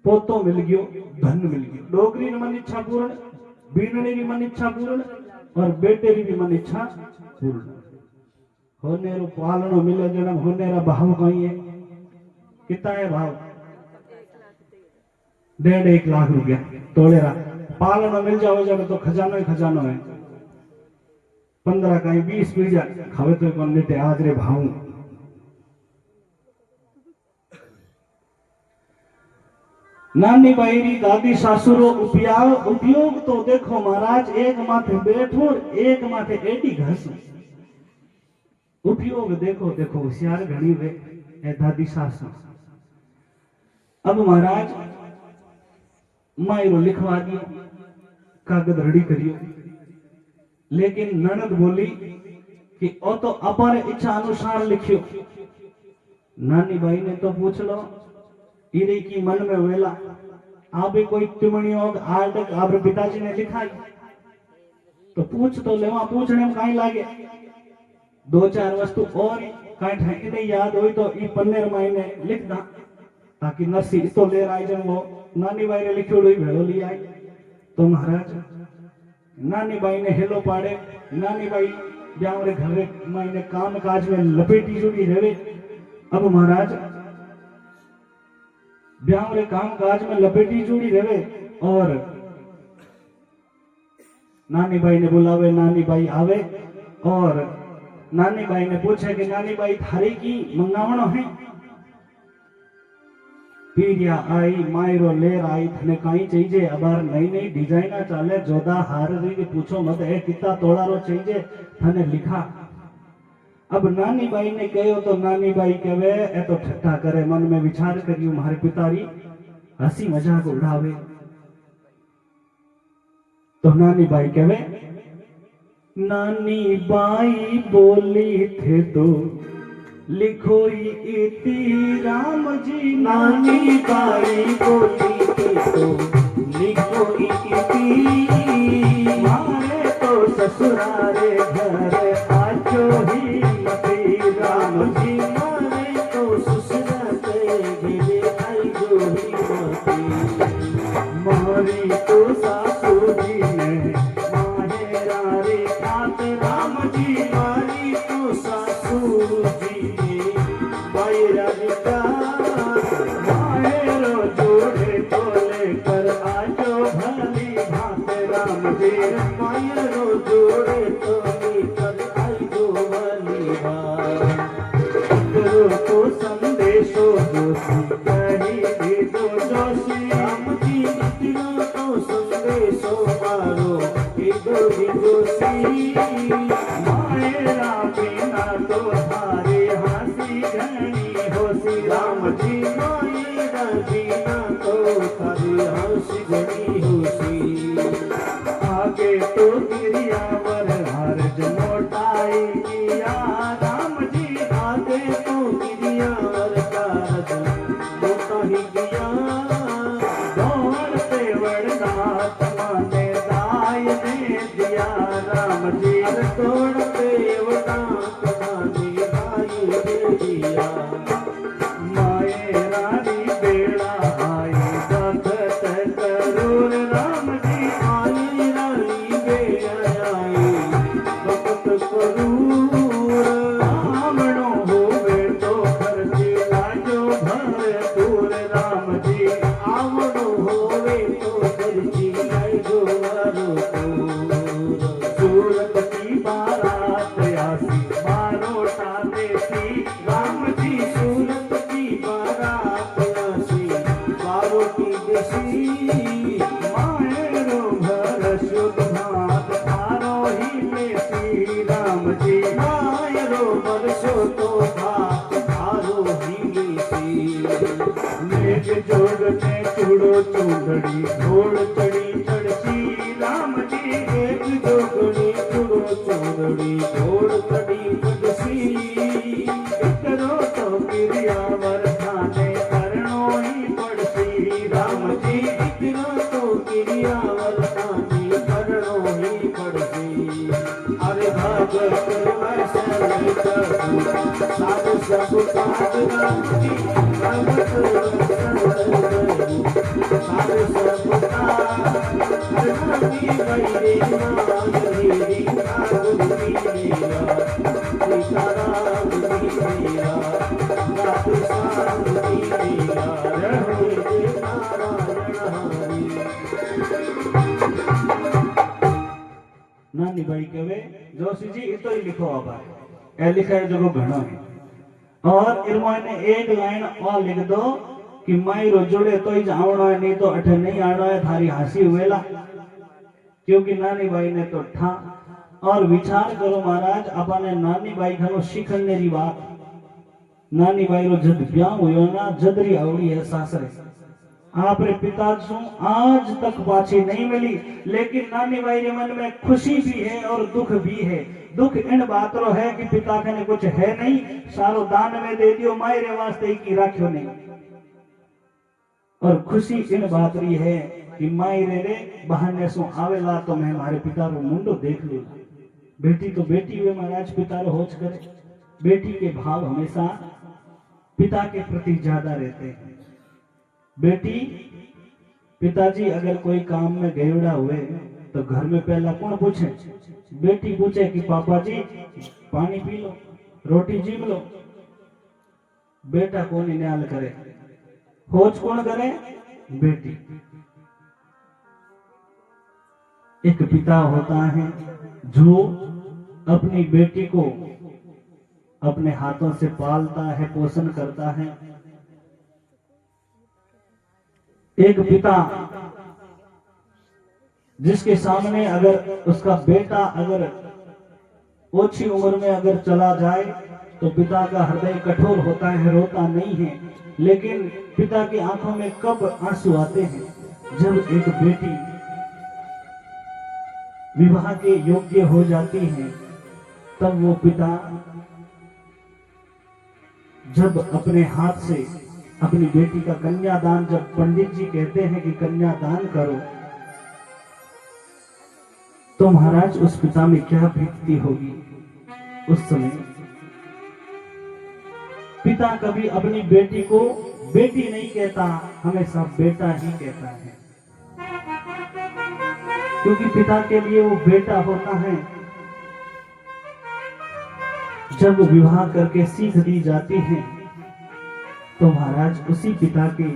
S1: पोतो मिल गयो धन मिल गयो। डोकरी मन इच्छा पूर्ण बीननी की मन इच्छा पूर्ण और बेटे की भी मन इच्छा पूर्ण। होने रो पालनो मिले जन्म होने रा भाव कहीं है कितना है भाव 1.5 लाख रुपया तोड़े रा पालनो मिल जाओ जब तो खजानो ही खजानो है। 15 कहीं 20 पीढ़िया खावे तो कौन लेते आज रे भाव। नानी बाईरी दादी सासुरो उपयोग तो देखो महाराज एक माथे बैठो एक माथे एडी घस। उपयोग देखो देखो होशियार घनी वे ए दादी सासु। अब महाराज मायरो लिखवा दियो कागज रेडी करियो। लेकिन ननद बोली कि ओ तो अपार इच्छा अनुसार लिखियो। नानी बाई ने तो पूछ लो इरे की मन में वेला आप कोई टिमणी हो आज तक आप पिताजी ने लिखा तो पूछ तो लेवा, पूछने में कहीं लागे। दो चार वस्तु और कहीं ठहकी नहीं याद हुई तो ई पन्नेर मायने लिख दा ताकि नरसी तो ले आई जन वो नानी बाई ने लिखियो हुई भेड़ो ली आई। तो महाराज नानी बाई ने हेलो पाड़े, नानी बाई ब्यावरे घरे मायने काम काज में लपेटी जुड़ी रहे। अब महाराज ब्यावरे काम काज में लपेटी जुड़ी रहे और नानी बाई ने बुलावे, नानी बाई आवे और नानी बाई ने पूछे कि नानी बाई थारी की मंगावणो है। पीरिया आई मायरो लेर आई थने काई चाहिए अबार नई नई डिजाइना चाले जोदा हार री पूछो मत है कितना तोड़ा रो चाहिए थने लिखा। अब नानी बाई ने कहो तो नानी बाई कहे ए तो ठट्ठा करे, मन में विचार करियो मारे पितारी हंसी मजाक उड़ावे। तो नानी बाई कहे नानी बाई बोली थे तो लिखो इति राम जी।
S2: नानी बाई बोली थे तो लिखो इति
S1: मारे तो ससुरारे घर आजो ही मती राम जी।
S2: मारे तो ससुरा के घेरे आई जो ही मती।
S1: मारी तो सासू जी ने माहेरा रे खात राम जी।
S2: मारी तो सासू जी ने बायरा दिता।
S1: माहेरो जोड़े तो लेकर आजो भली भात राम जी।
S2: मायरो जोड़े तो लेकर आई जो भली भात।
S1: करो तो संदेशो जोशी कही दे दो जोशी।
S2: राम जी इतना तो संदेशो मारो इधो जोशी।
S1: मायरा बिना तो थारे हंसी घनी होशी राम जी।
S2: मायरा बिना तो थारी हंसी घनी होशी।
S1: आगे तो गिरियावर हर्ज मोटाई किया राम जी।
S2: आगे तो गिरियावर कारज मोटा ही गया।
S1: दौड़ते वरनाथ माने दाय ने दिया राम जी।
S2: अरे तोड़ते वनात माने दाई दे दिया।
S1: माए रानी बेड़ा आई भगत करूर राम जी।
S2: आई रानी बेड़ा आई भगत करूर।
S1: रामणो होवे तो खर्ची लाजो भर दूर राम जी।
S2: आवड़ो होवे तो खर्ची लाई जो वारो तोर।
S1: सूरत की बारात आसी बारोटा देसी राम जी।
S2: सूरत की बारात आसी बारोटी देसी।
S1: मायरो भर शुद्ध भात थारो ही लेसी राम जी।
S2: मायरो बरसो तो भात थारो ही लेसी।
S1: मेघ जोड़ में चूड़ो चूड़ड़ी घोड़ चढ़ी चढ़सी राम जी।
S2: एक जोगड़ी चुड़ो चोरड़ी घोड़ चढ़ी चढ़सी।
S1: करो तो गिरियावर थाने करनो ही पड़सी राम जी।
S2: इतना तो गिरियावर तानी करनो ही पड़सी। अरे भगत वैसे करू साध सब काज राखी। भगत वैसे करू साध सब काज। अरे नानी बैरे नागरी नागरी मेरा सीताराम जी मेरा रात शांति मेरा रहे नारायण हरि।
S1: नानी भाई कहे जोशी जी इतो ही लिखो अब ए लिखा है जो घणो है और इरमाने एक लाइन और लिख दो कि मायरो जुड़े तो ही आवणो है नहीं तो अठे नहीं आनो है थारी हंसी हुएला। क्योंकि नानी बाई ने तो ठा और विचार करो महाराज अपने नानी बाई खानो शिखने री बात। नानी बाई रो जद ब्याह हुयो ना जदरी आवड़ी है सासरे। आपरे पिता सु आज तक पाछी नहीं मिली लेकिन नानी बाई के मन में खुशी भी है और दुख भी है। दुख इन बात रो है कि पिता कने कुछ है नहीं, सारो दान में दे दियो, मायरे वास्ते की राख्यो नहीं। और खुशी इन बात री है कि मायरे रे बहाने सो आवेला तो मैं मारे पिता रो मुंडो देख लूंगा। बेटी तो बेटी हुए महाराज, पिता रो होच करे। बेटी के भाव हमेशा पिता के प्रति ज्यादा रहते हैं। बेटी पिताजी अगर कोई काम में गयोड़ा हुए तो घर में पहला कौन पूछे? बेटी पूछे कि पापा जी पानी पी लो, रोटी जीम लो। बेटा कौन न्याल करे, खोज कौन करे? बेटी। एक पिता होता है जो अपनी बेटी को अपने हाथों से पालता है, पोषण करता है। एक पिता जिसके सामने अगर उसका बेटा अगर ओछी उम्र में अगर चला जाए तो पिता का हृदय कठोर होता है, रोता नहीं है। लेकिन पिता की आंखों में कब आंसू आते हैं? जब एक बेटी विवाह के योग्य हो जाती है, तब वो पिता जब अपने हाथ से अपनी बेटी का कन्यादान, जब पंडित जी कहते हैं कि कन्यादान करो, तो महाराज उस पिता में क्या बीतती होगी उस समय। पिता कभी अपनी बेटी को बेटी नहीं कहता, हमेशा बेटा ही कहता है, क्योंकि पिता के लिए वो बेटा होता है। जब विवाह करके सीख दी जाती है तो महाराज उसी पिता के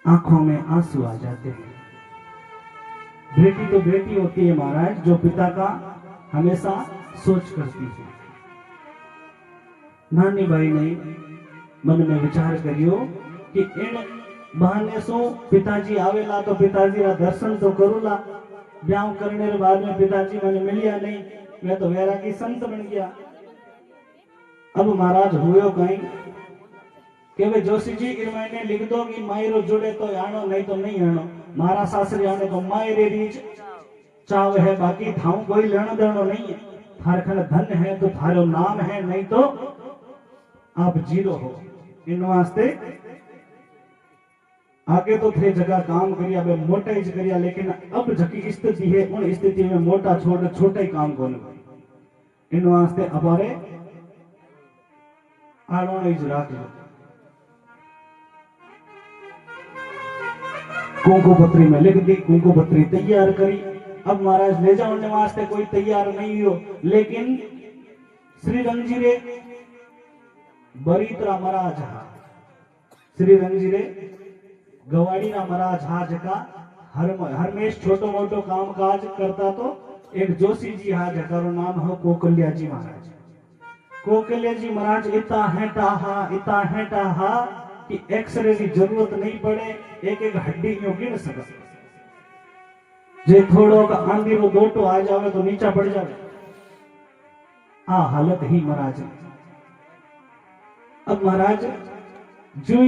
S1: आंखों में आंसू आ जाते हैं। बेटी तो बेटी होती है महाराज, जो पिता का हमेशा सोच करती है। नानी बाई ने मन में विचार करियो कि इन बहाने सो पिताजी आवेला तो पिताजी रा दर्शन तो करूला। ब्याह करने के बाद में पिताजी मैंने मिलिया नहीं, मैं तो वैरागी संत बन गया। अब महाराज हुयो कहीं कि वे जोशी जी इन महीने लिख दो कि मायरो जुड़े तो आनो, नहीं तो नहीं आनो। मारा सासरी आने तो मायरे रीच चाव है, बाकी थाऊ कोई लेनो देनो नहीं है। थारखंड धन है तो थारो नाम है, नहीं तो आप जीरो हो। इन वास्ते आगे तो थे जगह काम करिया, वे मोटा ही करिया, लेकिन अब जकी स्थिति है उन स्थिति में मोटा छोड़ छोटा ही काम करो। इन वास्ते अबारे आड़ो ही राख लो। कुंकू पत्री में लिख दी, कुंकू पत्री तैयार करी। अब महाराज ले जाने वास्ते कोई तैयार नहीं हो, लेकिन श्री रंगजीरे बरीतरा महाराज हा, श्री रंगजीरे गवाड़ी ना महाराज हा, जका हरमेश छोटो मोटो काम काज करता तो एक जोशी जी हा, जका रो नाम हो कोकल्या जी महाराज। कोकल्या जी महाराज इतना हेटा हा कि एक्सरे की जरूरत नहीं पड़े, एक एक हड्डी यूं गिन सके। जे थोड़ो का आंधी रो दोटो आ जावे तो नीचा पड़ जावे, आ हालत ही महाराज। अब महाराज जो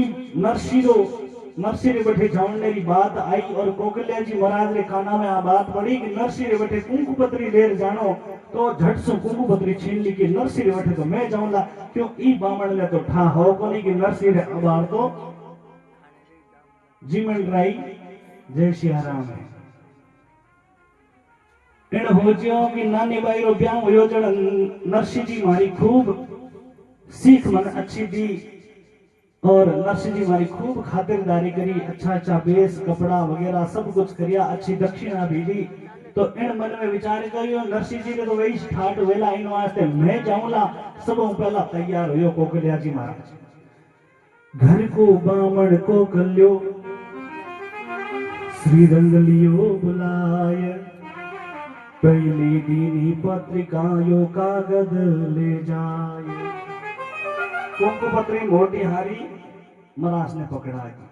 S1: नरसी रे बैठे जाने की बात आई और कोकल्या जी महाराज रे काना में आ बात पड़ी कि नरसी रे बैठे कुंकू पत्री लेर जानो, तो झट से कुंकू पत्री छीन ली कि नरसी रे बैठे तो मैं जाऊंगा। क्यों ई बामण ले तो ठा हो को नहीं कि नरसी रे अबार तो जीवन राई जय सियाराम है। इन हो जियो कि नानी बाई रो ब्याह होयो जण नरसी जी मारी खूब सीख मन अच्छी दी और नरसिंह जी हमारी खूब खातिरदारी करी, अच्छा बेस कपड़ा वगैरह सब कुछ करिया, अच्छी दक्षिणा भी दी। तो इन मन में विचार करियो नरसिंह जी ने तो वही ठाट वेला इन वास्ते मैं जाऊंगा। सब पहला तैयार हुयो कोकल्या जी महाराज। घर को बामण को कल्यो श्री रंग लियो बुलाय, पहली दीनी पत्रिका यो कागज ले जाए। कुंकू पत्री मोटी हारी महाराज ने पकड़ा दी।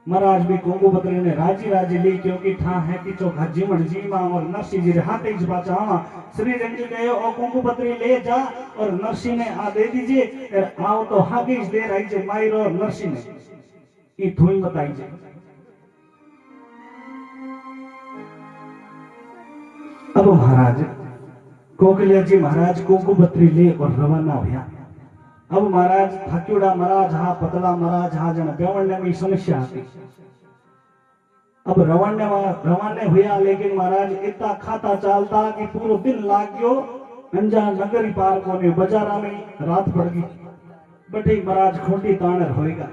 S1: महाराज भी कुंकू पत्री ने राजी ली, क्योंकि ठा है कि चौखा जीवन जीमा और नरसिंह जी हाथे बचावा। श्री रंग जी कहो ओ कुंकू पत्री ले जा, और नरसिंह ने आ दे दीजिए। आओ तो हागे दे रही जे मायरो और नरसिंह ने ई थोई बताई जे। अब महाराज कोकलिया जी महाराज कोकुबत्री ले और रवाना हुआ। अब महाराज थक्योड़ा महाराज हा पतला महाराज हा जन बेवड़ने में समस्या आती। अब रवाने हुआ, लेकिन महाराज इतना खाता चालता कि पूरा दिन लाग गयो। अंजा नगरी पार कोने बाजारा में रात पड़ गई। बटे महाराज खोटी तानर होएगा।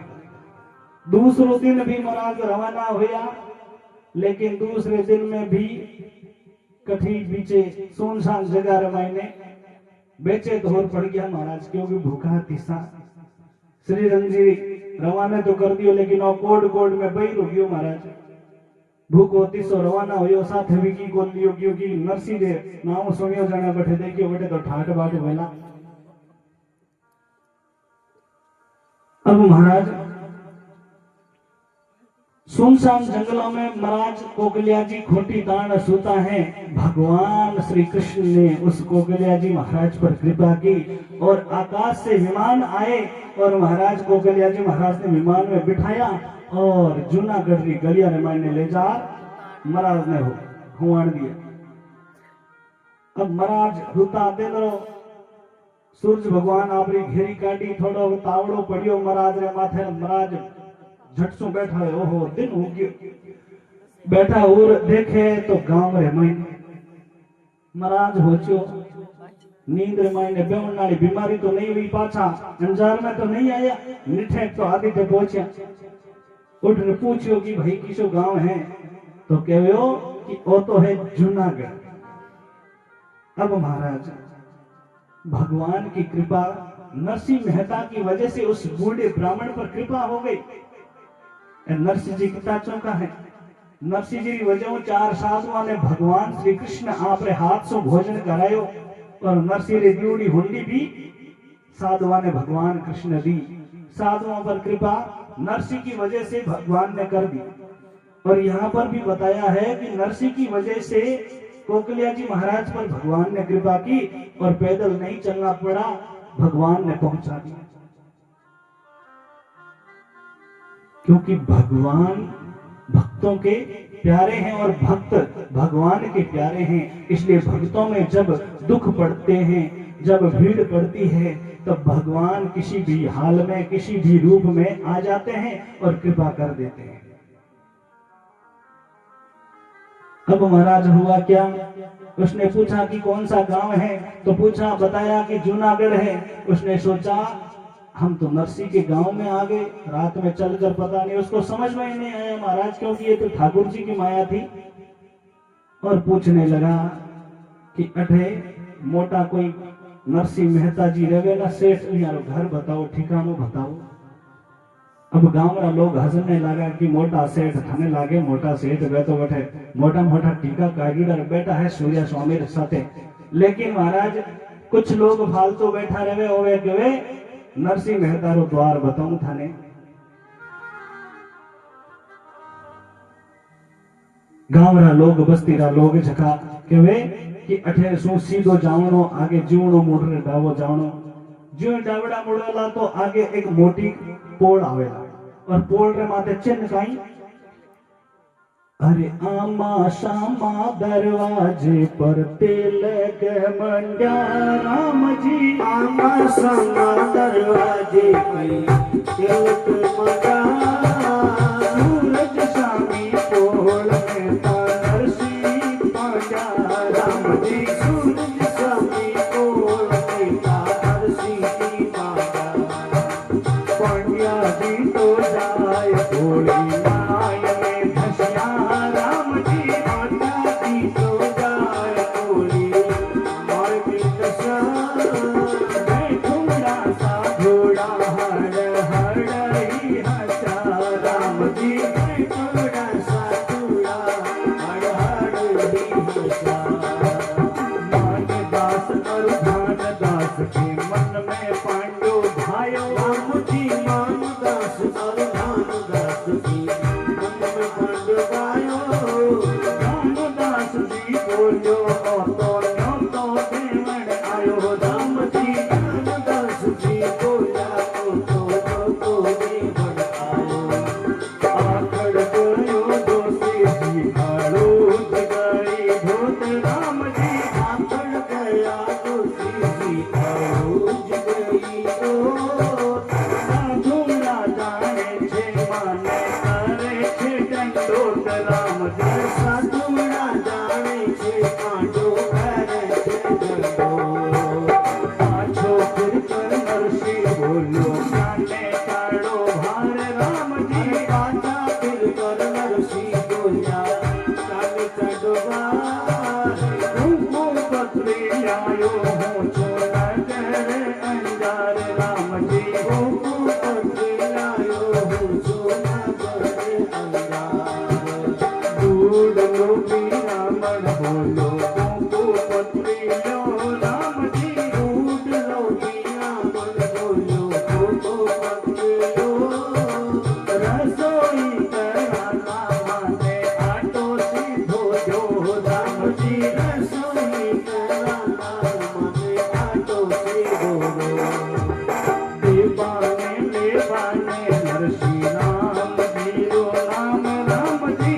S1: दूसरो दिन भी महाराज रवाना हुआ, लेकिन दूसरे दिन में भी कठी बीचे सुनसान जगह रमाइने बेचे धोर पड़ गया महाराज, क्योंकि भूखा तीसा। श्री रंग जी रवाना तो कर दियो, लेकिन वो कोड कोड में बही रुक गयो महाराज। भूखो तीसो रवाना हुयो, साथ विकी को लियो, क्योंकि नरसी दे नाम सुनियो जाने बैठे देखियो बैठे तो ठाट बाट वेला। अब महाराज सुनसान जंगलों में महाराज कोकलिया जी खोटी दान सोता है। भगवान श्री कृष्ण ने उस कोकलिया जी महाराज पर कृपा की और आकाश से विमान आए और महाराज कोकलिया जी महाराज ने विमान में बिठाया और जूनागढ़ की गलिया रमायने ले जा महाराज ने हुआन दिया। अब महाराज हुता दिन सूरज भगवान आपरी घेरी काटी, थोड़ो तावड़ो पड़ियो महाराज रे माथे। महाराज झटसू बैठा है, ओहो दिन हो गयो। बैठा और देखे तो गांव रे मायने महाराज होचो नींद रे मायने बेवण नाली बीमारी तो नहीं हुई, पाछा अंजार में तो नहीं आया, निठे तो आदि ते पहुंचा। उठ ने पूछियो कि भाई किसो गांव है, तो कहयो कि ओ तो है जूनागढ़। अब महाराज भगवान की कृपा नरसिंह मेहता की वजह से उस बूढ़े ब्राह्मण पर कृपा हो गई। नरसिंह जी कितना चौका है। नरसिंह जी की वजह 4 साधुओं ने भगवान श्री कृष्ण आपरे हाथ से भोजन करायो और नरसिंह रे दियोड़ी हुंडी भी साधुओं ने भगवान कृष्ण दी। साधुओं पर कृपा नरसिंह की वजह से भगवान ने कर दी। और यहाँ पर भी बताया है कि नरसिंह की वजह से कोकलिया जी महाराज पर भगवान ने कृपा की और पैदल नहीं चलना पड़ा, भगवान ने पहुंचा दिया। क्योंकि भगवान भक्तों के प्यारे हैं और भक्त भगवान के प्यारे हैं, इसलिए भक्तों में जब दुख पड़ते हैं, जब भीड़ पड़ती है, तब भगवान किसी भी हाल में किसी भी रूप में आ जाते हैं और कृपा कर देते हैं। अब महाराज हुआ क्या, उसने पूछा कि कौन सा गांव है, तो पूछा बताया कि जूनागढ़ है। उसने सोचा हम तो नरसिंह के गांव में आ गए, रात में चलकर पता नहीं, उसको समझ में ही नहीं आया महाराज, क्योंकि ये तो ठाकुर जी की माया थी। और पूछने लगा कि अठे मोटा कोई नरसिंह मेहता जी रवेला सेठ, यारो घर बताओ, ठिकानो बताओ। अब गांव रा लोग हंसने लगा कि मोटा सेठ थाने लागे, मोटा सेठ वे तो बैठे मोटा मोटा टीका कागीदार बैठा है सूर्य स्वामी रे साथे। लेकिन महाराज कुछ लोग फालतू बैठा रहे, ओवे कहे नरसिंह मेहता रो द्वार बताऊं थाने। गांव रा लोग बस्ती रा लोग झका कहे कि अठे सु सीधो जावणो, आगे जीवणो मोटरे डावो जावणो। जो डावड़ा मुड़ेला तो आगे एक मोटी पोल आवेला और पोल रे माथे चिन्ह काई, अरे आमा शामा दरवाजे पर तेल के मंडा राम जी,
S2: आमा शामा दरवाजे पे तेल के मंडा,
S1: सूरज शामी पोल में नरसिंह पांडा राम जी,
S2: सूरज शामी पोल में नरसिंह पांडा।
S1: पांड्या जी तो जाए भोली नाय में धसिया राम जी,
S2: पांड्या जी तो जाए भोली नाय में धसिया,
S1: मैं थोड़ा सा घोड़ा हर हर ही हसा
S2: ઉજ ગઈ તો
S1: સાધુ ના જાણે છે માને કરે છે દંડોત રામજી
S2: સાધુડા જાણે છે કાંડો કરે છે દંડો
S1: પાછો ફિર કર નરસિંહ બોલ્યો કાને કાઢો ભાર રામજી
S2: પાછા ફિર કર નરસિંહ બોલ્યા કાને કાઢવા
S1: तुमको पत्री आयो हूँ છું નગર અંજાર રામજી दूध लो पीरामण बोलो तुमको पत्री लो रामजी रसोई कराना माने आटो सीधो जो रामजी देवाने लेवाने नरसिंह नाम जीरो नाम रामजी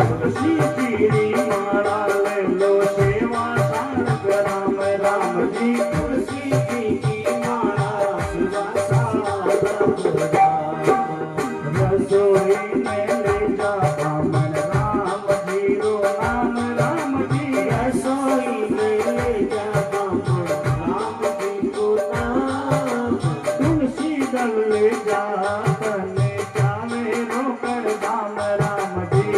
S1: तुलसी पीरी माला ले लो सेवा सारंग राम रामजी रसोई में ले जा बामन राम जीरो नाम रामजी तुलसी दल ले जा तने चावे रोकड़ धाम रामजी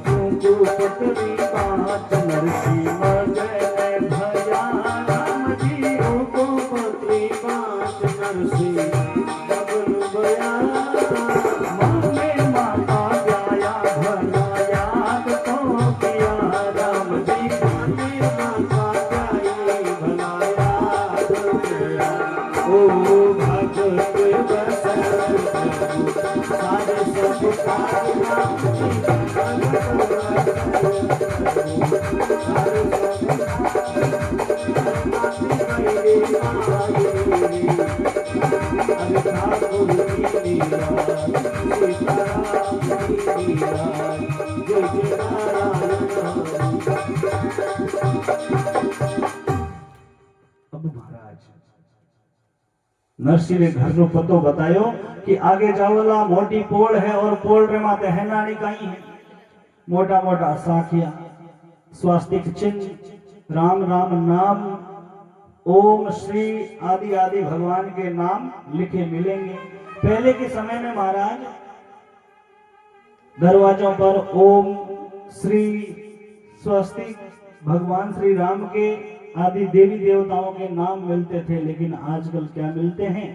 S1: तुमको पत्री पाँच नरसिंह मगन भया रामजी मामे माता जाया भला याद तो किया रामजी ओ भगत बसर
S2: सारे सब
S1: अब महाराज नरसिंह ने घर नो पतो बतायो कि आगे जावला मोटी पोल है और पोल रे माते हेनानी कहीं है मोटा मोटा साखिया स्वास्तिक चिन्ह राम राम नाम ओम श्री आदि आदि भगवान के नाम लिखे मिलेंगे। पहले के समय में महाराज दरवाजों पर ओम श्री स्वस्तिक भगवान श्री राम के आदि देवी देवताओं के नाम मिलते थे, लेकिन आजकल क्या मिलते हैं?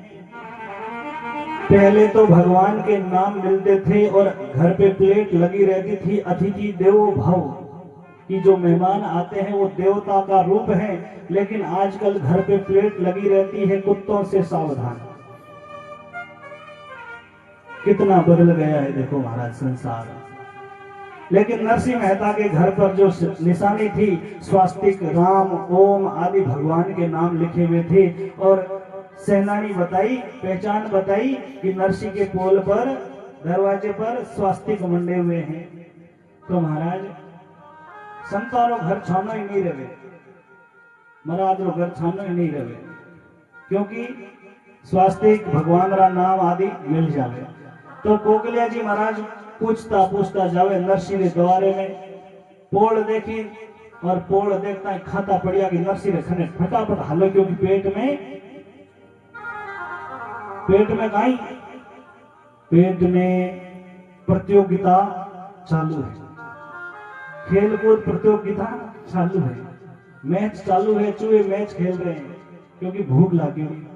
S1: पहले तो भगवान के नाम मिलते थे और घर पे प्लेट लगी रहती थी अतिथि देवो भव कि जो मेहमान आते हैं वो देवता का रूप है, लेकिन आजकल घर पे प्लेट लगी रहती है कुत्तों से सावधान। कितना बदल गया है देखो महाराज संसार। लेकिन नरसिंह मेहता के घर पर जो निशानी थी स्वास्तिक राम ओम आदि भगवान के नाम लिखे हुए थे और सेनानी बताई पहचान बताई कि नरसिंह के पोल पर दरवाजे पर स्वास्तिक मंडे हुए हैं। तो महाराज संतारो घर छानो ही नहीं रहे, महाराज रो घर छानो ही नहीं रहे, क्योंकि स्वास्तिक भगवान रा नाम आदि मिल जावे। तो कोकलिया जी महाराज पूछता पूछता जावे नरसिंह रे द्वारे में, पोल देखी और पोल देखता ही खाता पड़िया कि नरसिंह रे खने फटाफट हालो, क्योंकि पेट में प्रतियोगिता चालू है, खेलकूद प्रतियोगिता चालू है, मैच चालू है, चूहे मैच खेल रहे हैं क्योंकि भूख लगी हुई।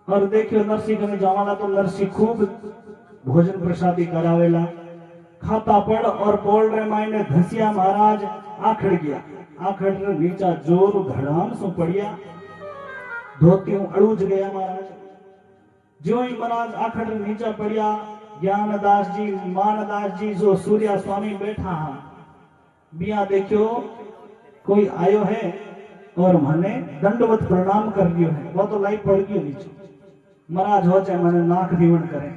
S1: और देखियो नरसिंह कने जावाला तो नरसिंह खूब भोजन प्रसादी करावेला, खाता पड़ और पोल रे मायने धसिया महाराज आखड़ गया, आखड़ रे नीचा जोर धड़ाम सो पड़िया, धोतियों अड़ूज गया महाराज। जो ही महाराज आखड़ रे नीचा पड़िया, ज्ञानदास जी मानदास जी जो सूर्या स्वामी बैठा हा बिया देखियो कोई आयो है और मने दंडवत प्रणाम कर दियो है, वो तो लाई पड़ गयो नीचे। महाराज हो चाहे मने नाक दीवन करे,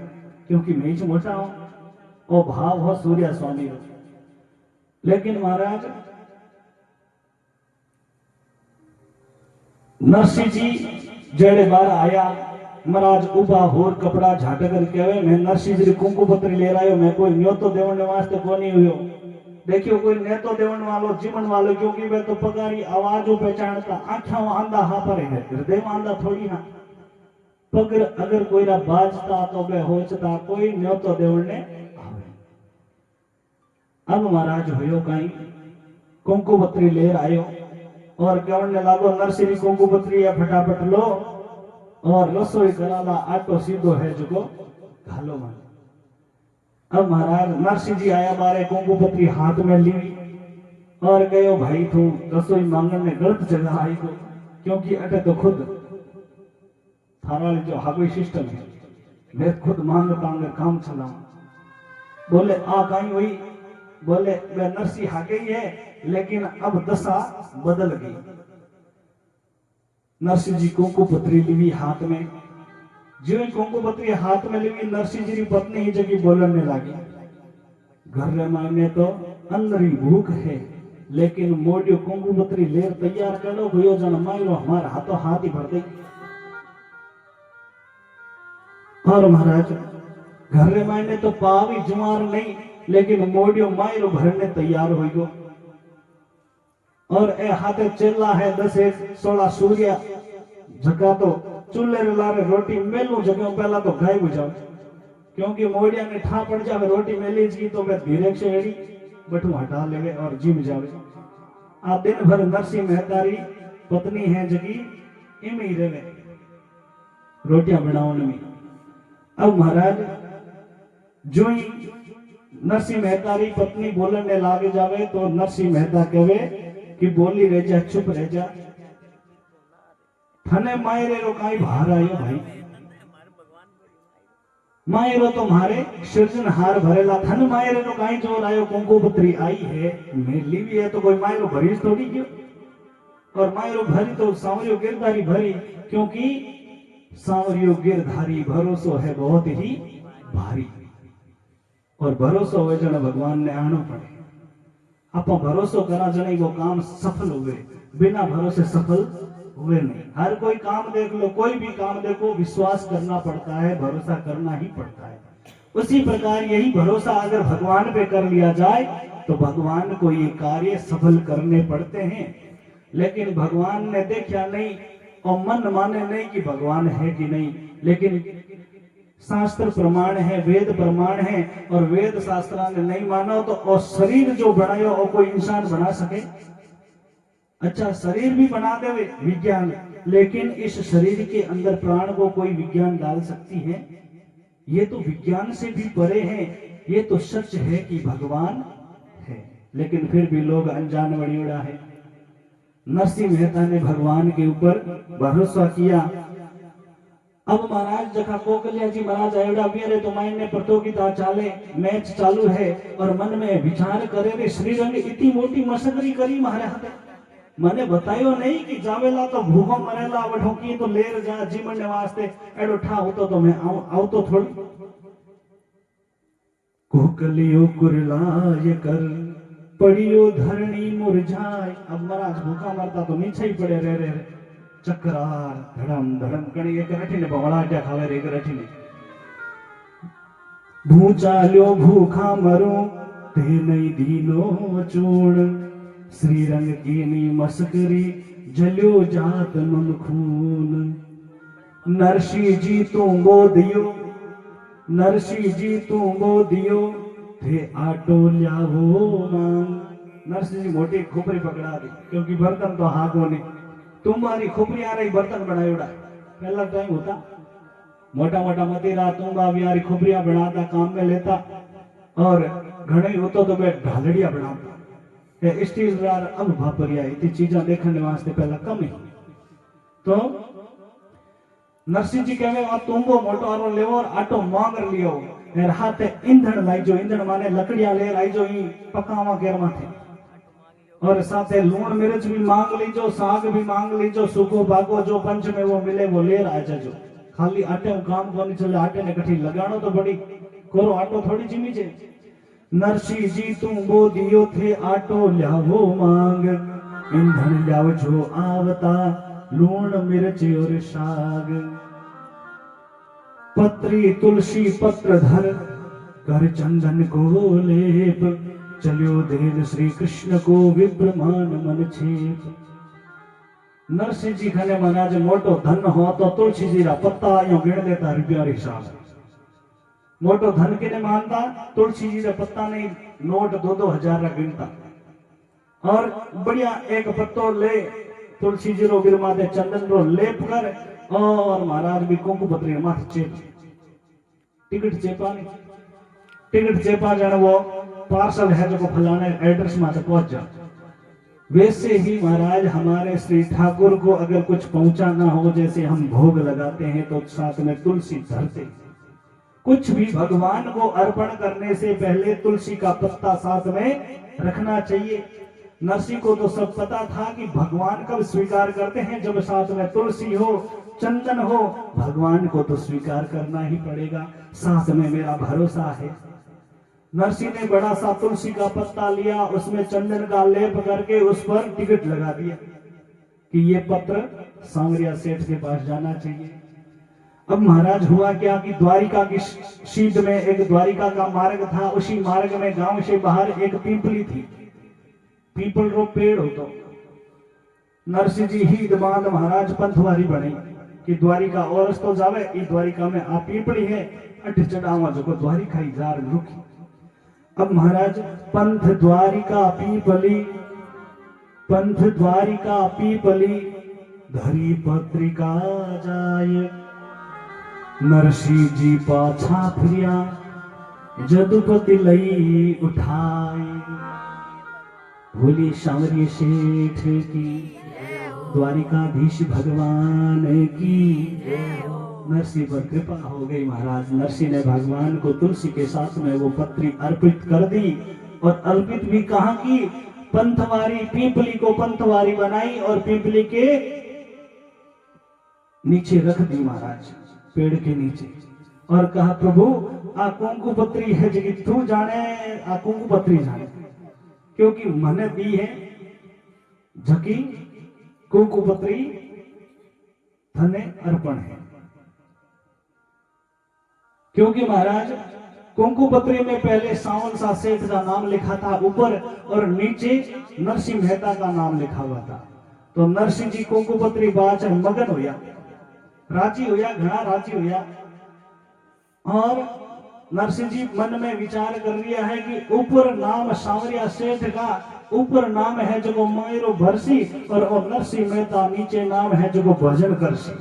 S1: क्योंकि मैं ही मोटा हूं और भाव हो सूर्य स्वामी हो। लेकिन महाराज नरसिंह जी जेड़े बार आया महाराज उबा होर कपड़ा झाट कर कहवे मैं नरसिंह जी कुंकु पत्री ले आयो, मैं कोई न्योतो देवण वास्ते कोनी हुयो। देखियो कोई नेतो देवण वालो जीवन वालो, क्योंकि वे तो पगारी आवाजों पहचानता, आंखों आंधा हा पर है, हृदय में आंधा थोड़ी ना। पगर अगर कोई रा बाजता तो वे होचता, कोई न्योतो देवण ने आवे। अब महाराज होयो कहीं कुंकु पत्री ले आयो और कहने लागो नरसिंह जी कुंकु पत्री है फटाफट लो और रसोई कराला, आटो सीधो है जो घालो मन। अब महाराज नरसिंह जी आया बारे कुंकु पत्री हाथ में ली और गयो भाई तू रसोई मांगन ने गलत जगह आई तो, क्योंकि अटे तो खुद थारा जो हावी सिस्टम है, मैं खुद मांग तांग काम चलाऊं। बोले आ कहीं हुई, बोले वह नरसिंह आ गई है, लेकिन अब दशा बदल गई। नरसिंह जी कुंकु पत्री ली हाथ में, जो कुंकु पत्री हाथ में ली नरसिंह जी की पत्नी ही जगह बोलने लगी, घर मायने तो अंदर ही भूख है, लेकिन मोडियो कुंकु पत्री ले तैयार करो हुयो जन मायरो हमारा हाथों हाथ ही भर दे। और महाराज घर मायने तो पावी जुमार नहीं, लेकिन मोडियो मायरो भरने तैयार हो गयो। और ए हाथे चेला है 10-16 सूर्य जगा तो चूल्हे लारे रोटी मेलू जगह पहला तो गाय बुझाओ, क्योंकि मोडिया ने ठा पड़ जावे रोटी मेली जी तो वे धीरे से एड़ी बटू हटा लेवे और जिम जावे। आ दिन भर नरसिंह मेहतारी पत्नी है जगी इम ही रहे रोटियां बनाने में। अब महाराज जो ही नरसिंह मेहतारी पत्नी बोलने लागे जावे तो नरसिंह मेहता कहे कि बोली रह जा, चुप रह जा, थने मायरे रो काई भार आयो भाई, मायरो तो मारे सृजनहार भरेला, थन मायरे रो काई जोर आयो, कुंकु पत्री आई है मैं लीवी है तो कोई मायरो भरी थोड़ी क्यों, और मायरो भरी तो सांवरियो गिरधारी भरी, क्योंकि सांवरियो गिरधारी भरोसो है बहुत ही भारी, और भरोसो हो जन भगवान ने आनो पड़े। आप भरोसो करा जने वो काम सफल हुए, बिना भरोसे सफल हुए नहीं। हर कोई काम देख लो, कोई भी काम देखो, विश्वास करना पड़ता है, भरोसा करना ही पड़ता है। उसी प्रकार यही भरोसा अगर भगवान पे कर लिया जाए तो भगवान को ये कार्य सफल करने पड़ते हैं। लेकिन भगवान ने देखा नहीं और मन माने नहीं कि भगवान है कि नहीं, लेकिन शास्त्र प्रमाण है, वेद प्रमाण है, और वेद शास्त्र ने नहीं माना तो और शरीर जो बनाया और कोई इंसान बना सके? अच्छा शरीर भी बना दे विज्ञान, लेकिन इस शरीर के अंदर प्राण को कोई विज्ञान डाल सकती है? ये तो विज्ञान से भी परे है। ये तो सच है कि भगवान है, लेकिन फिर भी लोग अनजान बड़ियोड़ा है। नरसिंह मेहता ने भगवान के ऊपर भरोसा किया। अब महाराज जखा कोकलिया जी महाराज आयोड़ा मेरे तो मायने प्रतियोगिता चाले, मैच चालू है, और मन में विचार करे रे श्री रंग इतनी मोटी मशकरी करी मारे हाथे, मने बतायो नहीं कि जावेला तो भूखो मरेला वठो की तो लेर जा जीवन वास्ते एडो ठा होतो तो मैं आउ तो थोड़ी। कोकलियो कुरलाय कर पड़ियो धरणी मुरझाए। अब महाराज भूखा मरता तो नीचे ही पड़े रह रहे चक्रार धड़म धड़म कणी एक रठी ने बवड़ा क्या खावे रे एक रठी ने भूचाल्यो भूखा मरो ते नहीं दीनो चूण श्री रंग की नी मस्करी जल्यो जात मम खून। नरसिंह जी तू बो दियो, नरसिंह जी तू बो दियो थे आटो ल्यावो मांग। नरसिंह जी मोटी खोपरी पकड़ा दी, क्योंकि बर्तन तो हाथों ने तुम्हारी खोपरी आ रही बर्तन बनायोड़ा। पहला टाइम होता मोटा मोटा मतीरा तुम्बा बिहारी खोपरियां बनाता, काम में लेता, और घने होतो तो मैं ढालड़िया बनाता स्टील रार। अब भापरिया इतनी चीजें देखने वास्ते पहला कम ही। तो नरसिंह जी कहे आप तुम्बो मोटो आरो लेवो और आटो मांग लियो, हाथे ईंधन लाई जो, ईंधन माने लकड़ियां ले आई जो ही पकावा घेर माथे, और साथे लूण मिर्च भी मांग लीजो, साग भी मांग लीजो, सूखो भागो जो पंच में वो मिले वो ले आ जाजो। खाली आटे में काम को नहीं चले, आटे ने कठी लगाणो तो बड़ी कोरो आटो थोड़ी जिमी छे। नरसिंह जी तू बो दियो थे आटो ल्यावो मांग, ईंधन ल्याव जो आवता लूण मिर्च और साग। पत्री तुलसी पत्र धर कर चंदन को लेप, चलियो देव श्री कृष्ण को विप्रमान मन छेप। नरसिंह जी खने महाराज मोटो धन हो तो तुलसी जी रा पत्ता यो गिण देता रुपया हिसाब। मोटो धन के ने मानता, तुलसी जी रा पत्ता नहीं नोट 2-2 हजार रा गिनता। और बढ़िया एक पत्तो ले तुलसी जी रो बिरमा दे चंदन रो लेप कर, और महाराज भी कुंकु पत्री माथ चेप। टिकट चेपा नहीं, टिकट चेपा जाने वो पार्सल है जो को फलाने एड्रेस में पहुंच जा। वैसे ही महाराज हमारे श्री ठाकुर को अगर कुछ पहुंचा ना हो, जैसे हम भोग लगाते हैं तो साथ में तुलसी धरते। कुछ भी भगवान को अर्पण करने से पहले तुलसी का पत्ता साथ में रखना चाहिए। नरसिंह को तो सब पता था कि भगवान कब स्वीकार करते हैं, जब साथ में तुलसी हो, चंदन हो। भगवान को तो स्वीकार करना ही पड़ेगा, साथ में मेरा भरोसा है। नरसिंह ने बड़ा सा तुलसी का पत्ता लिया, उसमें चंदन का लेप करके उस पर टिकट लगा दिया कि ये पत्र सांवरिया सेठ के पास जाना चाहिए। अब महाराज हुआ क्या कि द्वारिका की सीध में एक द्वारिका का मार्ग था, उसी मार्ग में गांव से बाहर एक पीपली थी। पीपल रो पेड़ हो तो नरसिंह जी ही दबाद महाराज पंथवारी बने कि द्वारिका और तो जावे, इस द्वारिका में आ पीपली है, अठ चढ़ावा जो को द्वारिका ही जार रुकी। अब महाराज पंथ द्वारिका पीपली, पंथ द्वारिका पीपली, धरी पत्रिका जाय। नरसिंह जी पाछा फिरिया, जदुपति लई उठाई। बोली सांवरिया सेठ की, द्वारिकाधीश भगवान की। नरसिंह पर कृपा हो गई महाराज। नरसिंह ने भगवान को तुलसी के साथ में वो पत्री अर्पित कर दी, और अर्पित भी कहा की पंथवारी, पीपली को पंथवारी बनाई और पीपली के नीचे रख दी महाराज, पेड़ के नीचे। और कहा प्रभु आ कुंकु पत्री है जगी तू जाने, आ कुंकु पत्री जाने, क्योंकि मन दी है झकी कुंकु पत्री थने अर्पण है। क्योंकि महाराज कुंकु पत्री में पहले सावन सा सेठ का नाम लिखा था ऊपर, और नीचे नरसिंह मेहता का नाम लिखा हुआ था। तो नरसिंह जी कुंकु पत्री बाच मगन होया, राजी होया, घना राजी होया। और नरसिंह जी मन में विचार कर लिया है कि ऊपर नाम सांवरिया सेठ का, ऊपर नाम है जो मायरो भरसी, और नरसिंह मेहता नीचे नाम है जो भजन करसी।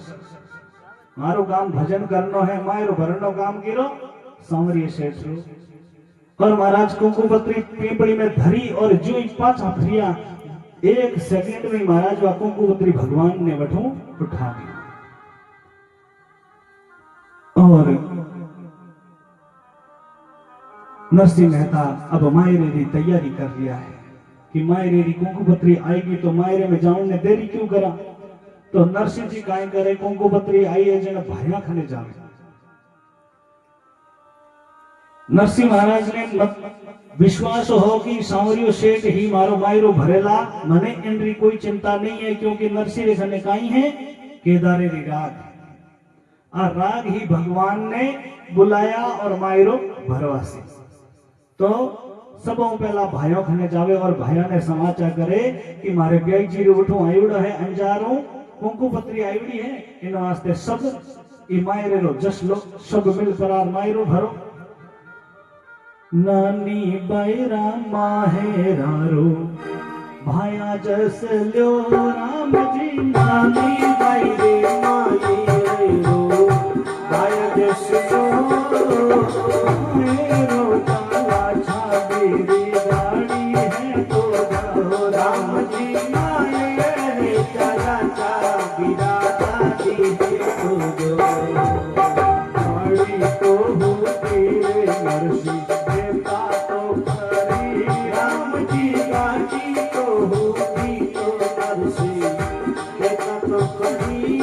S1: मारो काम भजन करनो है, मायरो भरनो काम कीरो सांवरिया सेठ रो। और महाराज कुंकु पत्री पीपड़ी में धरी और जो ही पाछा फिरिया, 1 सेकंड में महाराज वा कुंकु पत्री भगवान ने वठू उठा दी। और नरसिंह मेहता अब मायरे की तैयारी कर लिया है कि मायरे की कुंकु पत्री आएगी तो मायरे में जाऊं ने देरी क्यों करा। तो नरसिंह जी काई करे, कुंकु पत्री आई है जन भाया खने जावे। नरसिंह महाराज ने विश्वास हो कि सांवरियो सेठ ही मारो मायरो भरेला, मने इनरी कोई चिंता नहीं है, क्योंकि नरसिंह रे खने काई है केदारे री राग। आ राग ही भगवान ने बुलाया और मायरो भरवासी। तो सबों पहला भाइयों खने जावे और भाइयों ने समाचार करे कि मारे ब्याई जी उठो आयुड़ है, अंजारों कुंकु पत्री आयुड़ी है, इन वास्ते सब ई मायरे रो जस लो, सब मिल करार मायरो भरो। नानी बैरा माहेरा रो भाया जस लो राम जी। नानी बैरे माहेरो भाया जस लो मेरो काला छाबेरी गाड़ी है तो जाओ राम जी। माये चला चा बिराता जी तो जो गाड़ी तो हो तेरे नरसिंह देवता तो खरी। राम जी गाड़ी तो होगी तो नरसिंह देवता तो खरी।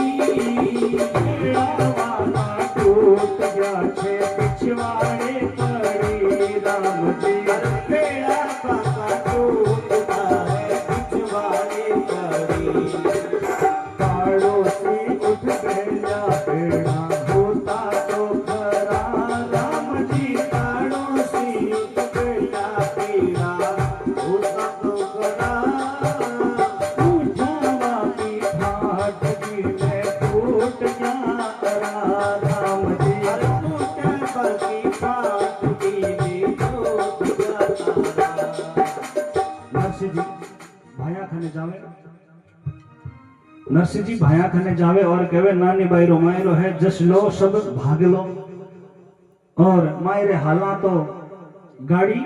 S1: नरसिंह जी भाया खने जावे और कहे नानी भाई रो मायरो है जस लो सब भाग लो और मायरे हाला तो गाड़ी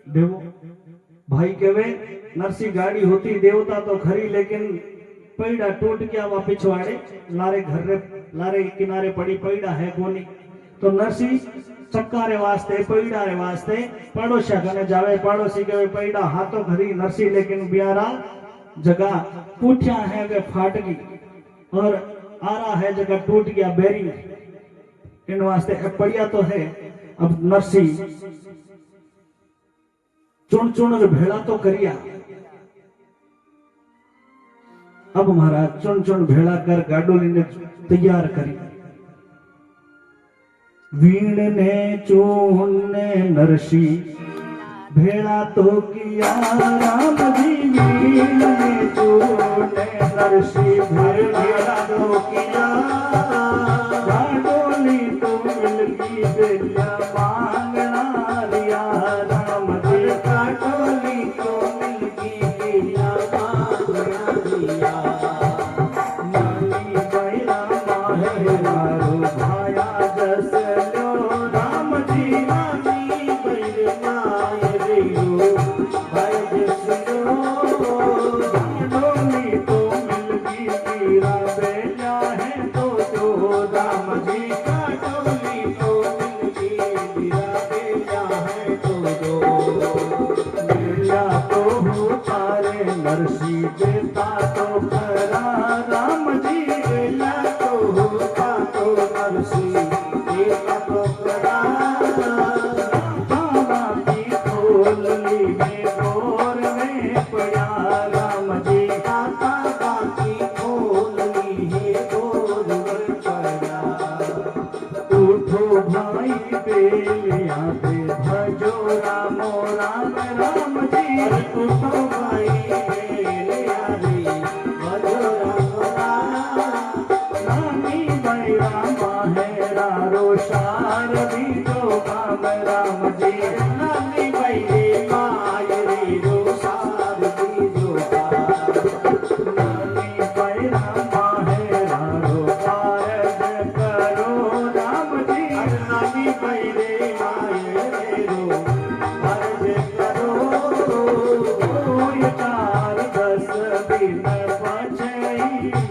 S1: देवो। भाई कहे नरसिंह गाड़ी होती देवता तो खरी लेकिन पैड़ा टूट गया वहां पिछवाड़े लारे घर रे लारे किनारे पड़ी पैड़ा है कोनी। तो नरसिंह चक्का रे वास्ते पैड़ा रे वास्ते पड़ोसिया कने जावे। पड़ोसी कहे पैड़ा हाथों खरी नरसिंह लेकिन ब्यारा जगह पूठिया है वे फाट गई और आरा है जगह टूट गया बेरिंग इन वास्ते पड़िया तो है। अब नरसिंह चुन चुन भेड़ा तो करिया। अब महाराज चुन चुन भेड़ा कर गाडोली ने तैयार करी। वीण ने चून ने नरसिंह भेड़ा तो किया राम जी। वीण ने चून ने नरसिंह भेड़ा तो किया। गाडोली तो मिलगी बेलिया मांगना रिया राम जी।
S2: गाडोली तो मिलगी बेलिया मांगना रिया।
S1: नानी बैरा माहे मारो भाया जस लो राम जी।
S2: नानी बैर माय रो भाय जस लो।
S1: गाडोली तो मिलगी वीरा बेलिया है तो जो राम जी।
S2: गाडोली तो मिलगी वीरा बेलिया है तो जो।
S1: बेलिया तो हो तारे नरसिंह देता तो करा राम जी।
S2: बेला तो होता तो नरसिंह देता तो करा।
S1: बाबा की खोल ली में गोर में पड़ा राम जी।
S2: दाता बाकी खोल ली है गोर में पड़ा।
S1: उठो भाई बेलिया पे भजो रामो राम राम जी।
S2: उठो भाई बेलिया रे भजो राम राम।
S1: नानी बैरा माहेरा रोशार भी जो काम राम जी।
S2: नानी बैरे माय रे रो सार दी जो
S1: नानी बैरा माहेरा रोशार करो राम जी।
S2: नानी बैरे माय रे रो अर्ज करो।
S1: कोई 4-10 दिन पछई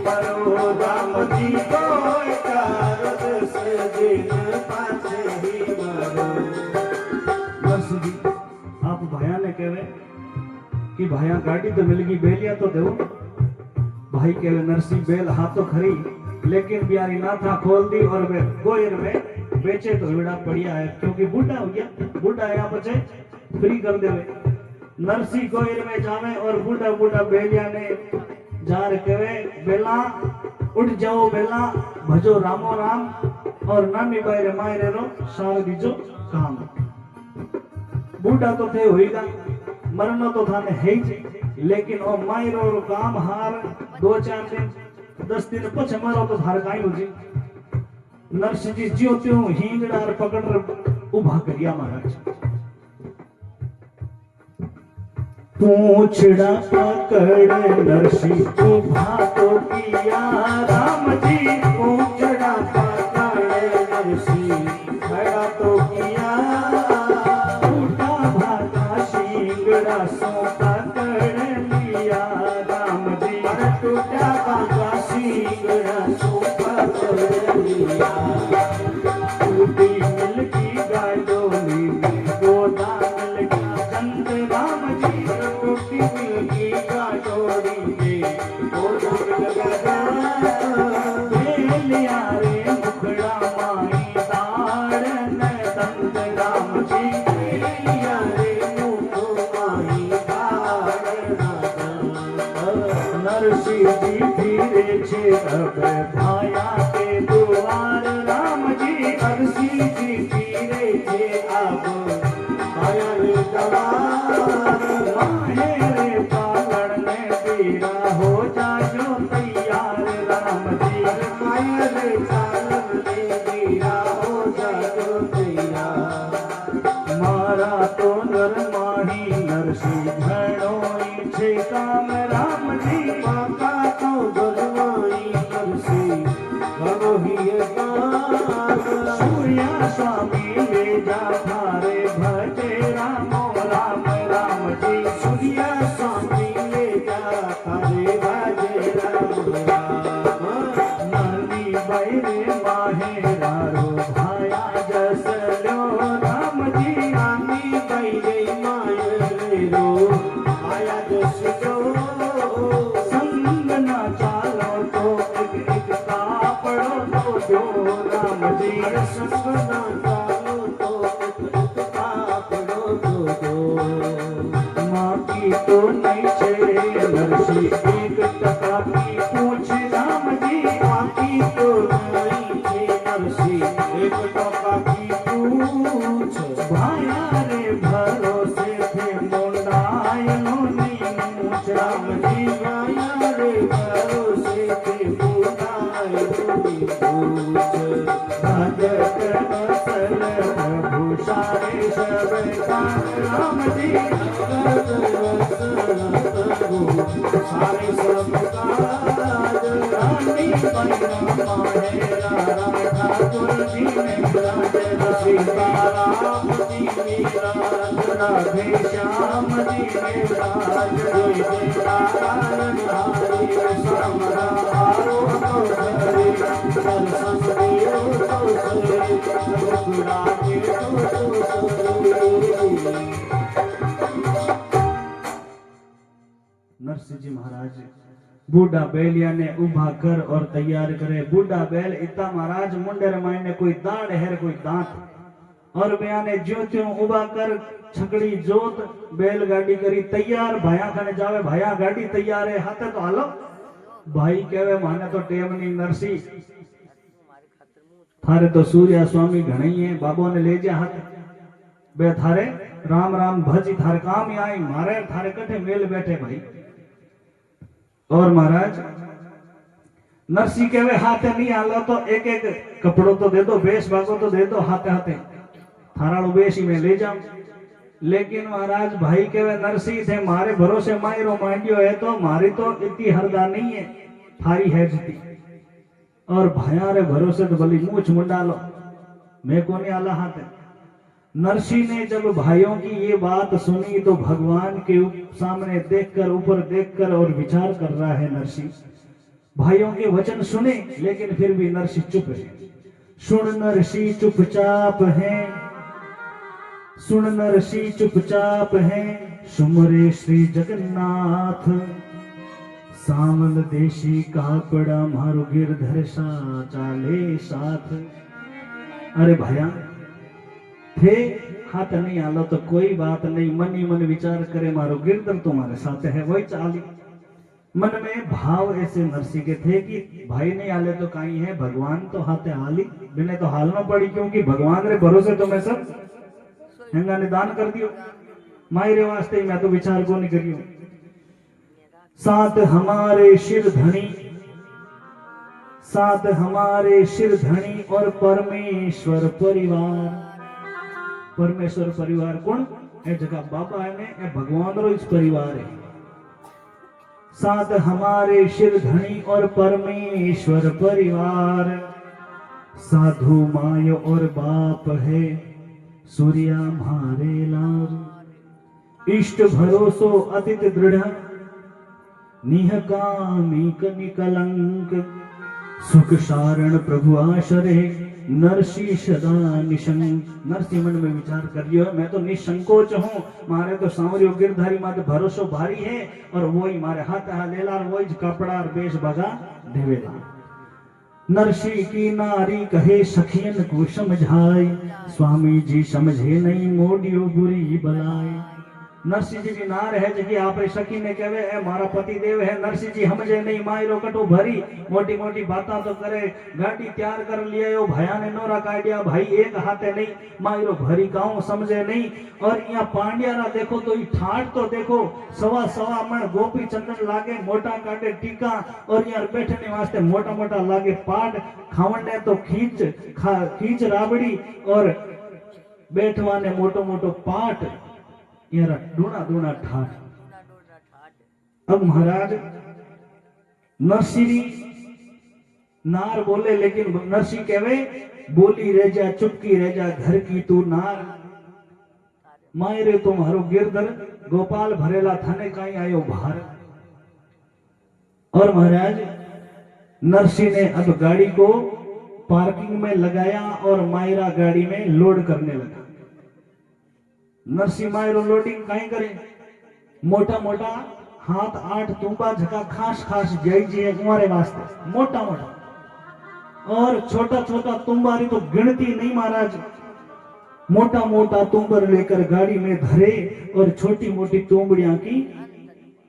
S1: मरो राम जी।
S2: कोई 4-10 दिन पाछे ही मरो।
S1: नरसिंह जी आप भाया ने कहे कि भाया गाड़ी तो मिल गई बेलिया तो दो। भाई कहे नरसिंह बेल हाथों खरी लेकिन प्यारी नाथा खोल दी और वे गोयर में बेचे तो विड़ा पड़िया है क्योंकि बूढ़ा हो गया। बूढ़ा यहाँ बचे फ्री कर देवे। नरसिंह गोयर में जावे और बूढ़ा बूढ़ा बेलिया ने जार कहे बेला उठ जाओ बेला भजो रामो राम और नानी बायरे मायरे रो सार दीजो काम। बूढ़ा तो थे होईगा मरना तो थाने है ही लेकिन ओ मायरो रो काम हार 2-4 दिन 10 दिन पछ मारो तो थार काई हो जी। नरसिंह जी ज्यो त्यों हींगड़ा पकड़ उभा करिया महाराज। पूछड़ा पकड़ नरसिंह उभा तो किया राम जी।
S2: पूछड़ा पकड़ नरसिंह खड़ा तो किया।
S1: टूटा भागा शींगड़ा सो पकड़ लिया राम जी।
S2: टूटा बागा सीगड़ा सो पकड़ लिया।
S1: टूटी मिलकी गाडोली में गोदा मिल गया चंद राम जी।
S2: टूटी मिलगी गाडोली में गोदा मिल गया।
S1: बेलिया रे मुखड़ा माई दाड़ न दंद राम जी।
S2: बेलिया रे मुखो माही दाड़
S1: नरसिंह जी धीरे छे अब भाया के द्वार राम जी।
S2: नरसिंह जी धीरे थे अब आया रे दवार।
S1: माहेरे पालण ने बीरा हो जाजो तैयार राम जी।
S2: माया रे चालन ने वीरा हो जागो तैयार।
S1: मारा तो नर माही नरसिंह घणो छे काम राम जी।
S2: बाका तो गुरु
S1: सूर्या थारे भजे रामो राम राम जी
S2: सूर्या स्वामी ले जा तारे बाजे राम राम
S1: नानी बैरे माहेरारो भाया जसलो राम जी
S2: नानी बैरे मायरो आया जसो
S1: संग ना चालो तो एक कापड़ो तो जो राम जी
S2: संगना चालो तो एक कापड़ो दो
S1: माँ की तो नहीं छे नरसी एक टका की पूछ राम जी
S2: आकी तो नहीं थे नरसी एक टका की पूछ
S1: भाया रे भरोसे थे मोंडायनो नी मूछ
S2: राम
S1: राम
S2: जी गाया रे भरोसे थे बुलाए तुमी पूछ
S1: भजत बसल प्रभु सारे सब राम जी
S2: सारे सब काज
S1: रानी बना माहेरा ठाकुर जी ने राज
S2: सीताराम जी मेरा
S1: राधे श्याम जी ने राज
S2: जय जय नारायण हरे श्याम हारो तो हरे दर्शन दियो तो सरे रघुराजे तो सरे
S1: नरसिंह जी महाराज बूढ़ा बेलिया ने उभा कर और तैयार करे। बूढ़ा बैल इतना महाराज मुंडे मायने कोई दाढ़ है कोई दांत और बयाने ज्यो त्यों उभा कर छकड़ी जोत बैलगाड़ी करी तैयार भाया खाने जावे भाया गाड़ी तैयार है हाथे तो हालो भाई कहवे माने तो टेम नहीं नरसी थारे तो सूर्या स्वामी घणे ही है बाबो ने ले जा हाथ बे थारे राम राम भजी थारे काम ही आई मारे थारे कठे मेल बैठे भाई और महाराज नरसी कहवे हाथे नहीं आलो तो एक एक कपड़ो तो दे दो बेश भागो तो दे दो हाथे हाथे थाराड़ो बेश ही में ले जाऊं लेकिन महाराज भाई कहवे नरसी थे मारे भरोसे मायरो मांडियो है तो मारी तो इतनी हरदा नहीं है थारी है जितनी और भाया रे भरोसे तो भली मूछ मुंडा लो मैं को नहीं आला हाथे नरसी ने जब भाइयों की ये बात सुनी तो भगवान के सामने देखकर ऊपर देखकर और विचार कर रहा है नरसी भाइयों के वचन सुने लेकिन फिर भी नरसी चुप है सुन नरसी चुपचाप है सुन नरसी चुपचाप है सुमरे श्री जगन्नाथ सामल देशी कापड़ा मारो गिरधर सा चाले साथ अरे भैया थे हाथ नहीं आलो तो कोई बात नहीं मन ही मन विचार करे मारो गिरधर तुम्हारे साथ है वही चाली मन में भाव ऐसे नरसी के थे कि भाई नहीं आले तो कहीं है भगवान तो हाथे हाली बिने तो हालना पड़ी क्योंकि भगवान रे भरोसे तो मैं सब हैंगा निदान कर दियो मायरे वास्ते मैं तो विचार को नहीं करियो साथ हमारे शिर धनी साथ हमारे शिर धनी और परमेश्वर परिवार परमेश्वर परिवार कौन ए जगह बाबा है ने ए भगवान रो इस परिवार है साथ हमारे शिर धनी और परमेश्वर परिवार साधु माय और बाप है सूर्या मारे लाल इष्ट भरोसो अतित दृढ़ निहकामी निकलंक सुख सारण प्रभु आश्रय नरसी सदा निशंक नरसी मन में विचार करियो मैं तो निसंकोच हूँ मारे तो सांवरियो गिरधारी माते भरोसो भारी है और वही मारे हाथ लेला वही कपड़ा और बेश बगा देवेला नरसी की नारी कहे सखियन को समझाई स्वामी जी समझे नहीं मोडियो बुरी बलाई नरसिंह जी की नार है जी आप सखी ने कहवे है मारा पति देव है नरसिंह जी हमजे नहीं मायरो कटो भरी मोटी मोटी बातें तो करे गाड़ी तैयार कर लिया भया ने नोरा काटिया भाई एक हाथे नहीं मायरो भरी गाँव समझे नहीं और यहाँ पांड्यारा देखो तो ठाट तो देखो सवा सवा मन गोपी चंदन लागे मोटा काटे टीका और यहाँ बैठने वास्ते मोटा मोटा लागे पाट खावने तो खींच राबड़ी और बैठवा ने मोटो मोटो पाट यारा डूना डूना ठाठ अब महाराज नरसिंह नार बोले, लेकिन नरसी कहवे बोली रह जा, चुपकी रह जा, घर की तू नार। मायरे तुम्हारो गिरधर गोपाल भरेला थाने काई आयो भार। और महाराज नरसी ने अब गाड़ी को पार्किंग में लगाया और मायरा गाड़ी में लोड करने लगा। नरसी मायरो लोडिंग काई करे, मोटा मोटा हाथ 8 तूंबा झका खास खास जय जी कुंवारे वास्ते मोटा मोटा, और छोटा छोटा तुम्बारी तो गिनती नहीं महाराज। मोटा मोटा तुम्बर लेकर गाड़ी में धरे और छोटी मोटी तुम्बड़ियां की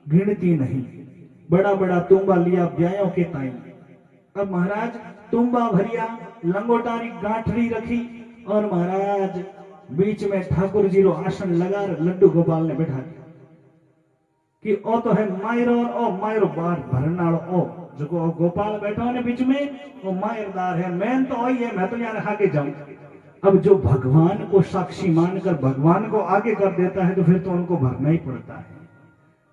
S1: गिनती नहीं। बड़ा बड़ा तुम्बा लिया ब्यायों के ताई। अब महाराज तुम्बा भरिया, लंगोटारी गांठड़ी रखी और महाराज बीच में ठाकुर जी रो आसन लगा लड्डू गोपाल ने बैठा दिया कि ओ तो है मायरो और ओ मायरो बार भरनाड़ो ओ जो गोपाल बैठा ने बीच में, वो मायरदार है, मैं तो वही है, मैं तो यहाँ रखा के जाऊं। अब जो भगवान को साक्षी मानकर भगवान को आगे कर देता है तो फिर तो उनको भरना ही पड़ता है।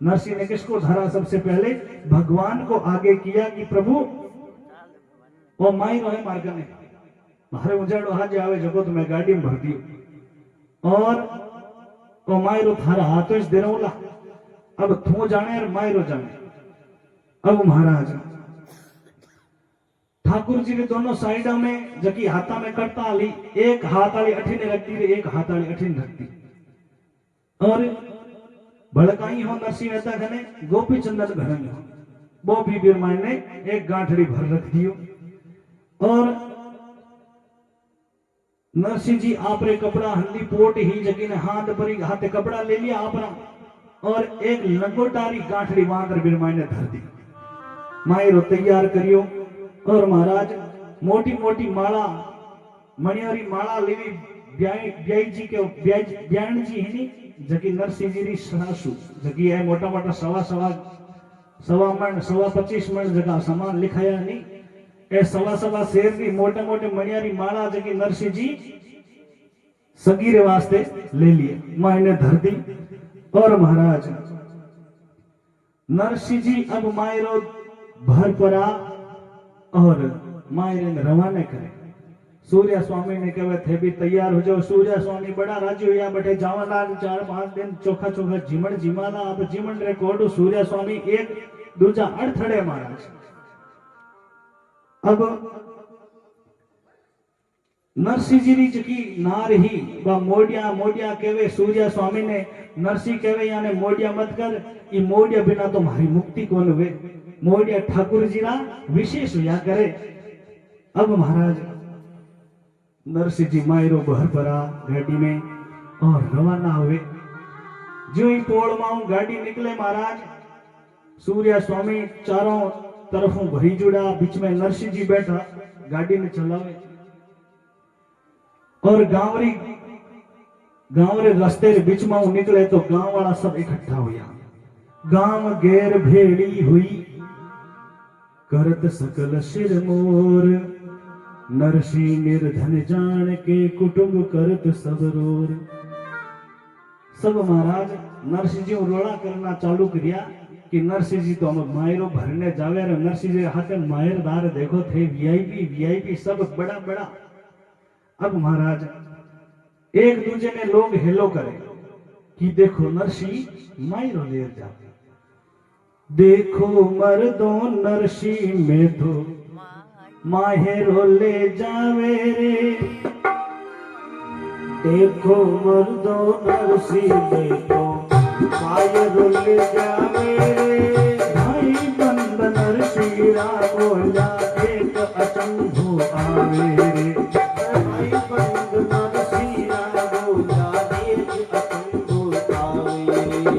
S1: नरसी ने किसको धरा? सबसे पहले भगवान को आगे किया कि प्रभु वो मायरो है मार्गने मारे उजाड़ो हाजे आवे जगो तो मैं गाड़ी में भर दियो और वो मायरो थारा हाथों से देरोला। अब तू जाने और मायरो जाने। अब महाराज ठाकुर जी के दोनों साइडों में जकी हाथा में करता आली, एक हाथ आली अठीने रखती रे, एक हाथ आली अठीने रखती। और भड़काई हो नरसी मेहता घने गोपी चंदन घरनी हो, वो भी बिरमान ने एक गांठड़ी भर रख दियो। और नरसिंह जी आपरे कपड़ा हल्दी पोट ही जकी ने हाथ भरी हाथे कपड़ा ले लिया आपरा और एक लंगोटारी गांठड़ी बांधकर बिरमान ने धर दी। मायरो तैयार करियो और महाराज मोटी मोटी माला मणियारी माला लेवी ब्याई जी के ब्याण जी है नी जकी नरसिंह जी री सासू जकी है मोटा मोटा सवा मन 25 मन जगह सामान लिखाया नहीं ए सवा शेर की मोटे मोटे मणियारी माला जकी नरसिंह जी सगीरे वास्ते ले लिए मायने धर दी। और महाराज नरसिंह जी अब मायरो भर परा और मायरे रवाना करे। सूर्य स्वामी ने कहे थे भी तैयार हो जाओ। सूर्य स्वामी बड़ा राजी हुआ बैठे जावाला 4-5 दिन चोखा चोखा जीमण जीमाला। अब जीमण रिकॉर्ड सूर्य स्वामी एक दूजा अड़थड़े महाराज। अब नरसिंह जी की नार ही व मोडिया केवे सूर्य स्वामी ने नरसिंह केवे याने मोडिया मत कर, ये मोडिया बिना तो हमारी मुक्ति कौन हुए। मोडिया ठाकुर जी ना विशेष हुआ करे। अब महाराज नरसिंह जी मायरो बहर परा गाड़ी में और रवाना हुए। जो ही पोड़ माऊ गाड़ी निकले महाराज सूर्य स्वामी चारों तरफों भरी जुड़ा, बीच में नरसिंह जी बैठा गाड़ी ने चलावे और गांवरे रास्ते बीच में निकले तो गांव वाला सब इकट्ठा हुआ। गांव घेर भेड़ी हुई करत सकल सिर मोर, नरसी निर्धन जान के कुटुंब करत सब रोर। सब महाराज नरसिंह जी रोड़ा करना चालू किया कि नरसिंह जी तो हम मायरो भरने जावे। नरसिंह जी हाथे मायरदार देखो थे वीआईपी सब बड़ा बड़ा। अब महाराज एक दूजे ने लोग हेलो करे कि देखो नरसिंह मायरो लेर जा, देखो मर्दों नरसिंह में तो माहेरो ले जावे रे।
S2: देखो मर्दों नरसिंह में तो माहेरो ले जावे रे।
S1: भाई बंद नरसिंह बोला एक अचंभो आवे रे।
S2: भाई बंद नरसिंह बोला एक अचंभो आवे रे।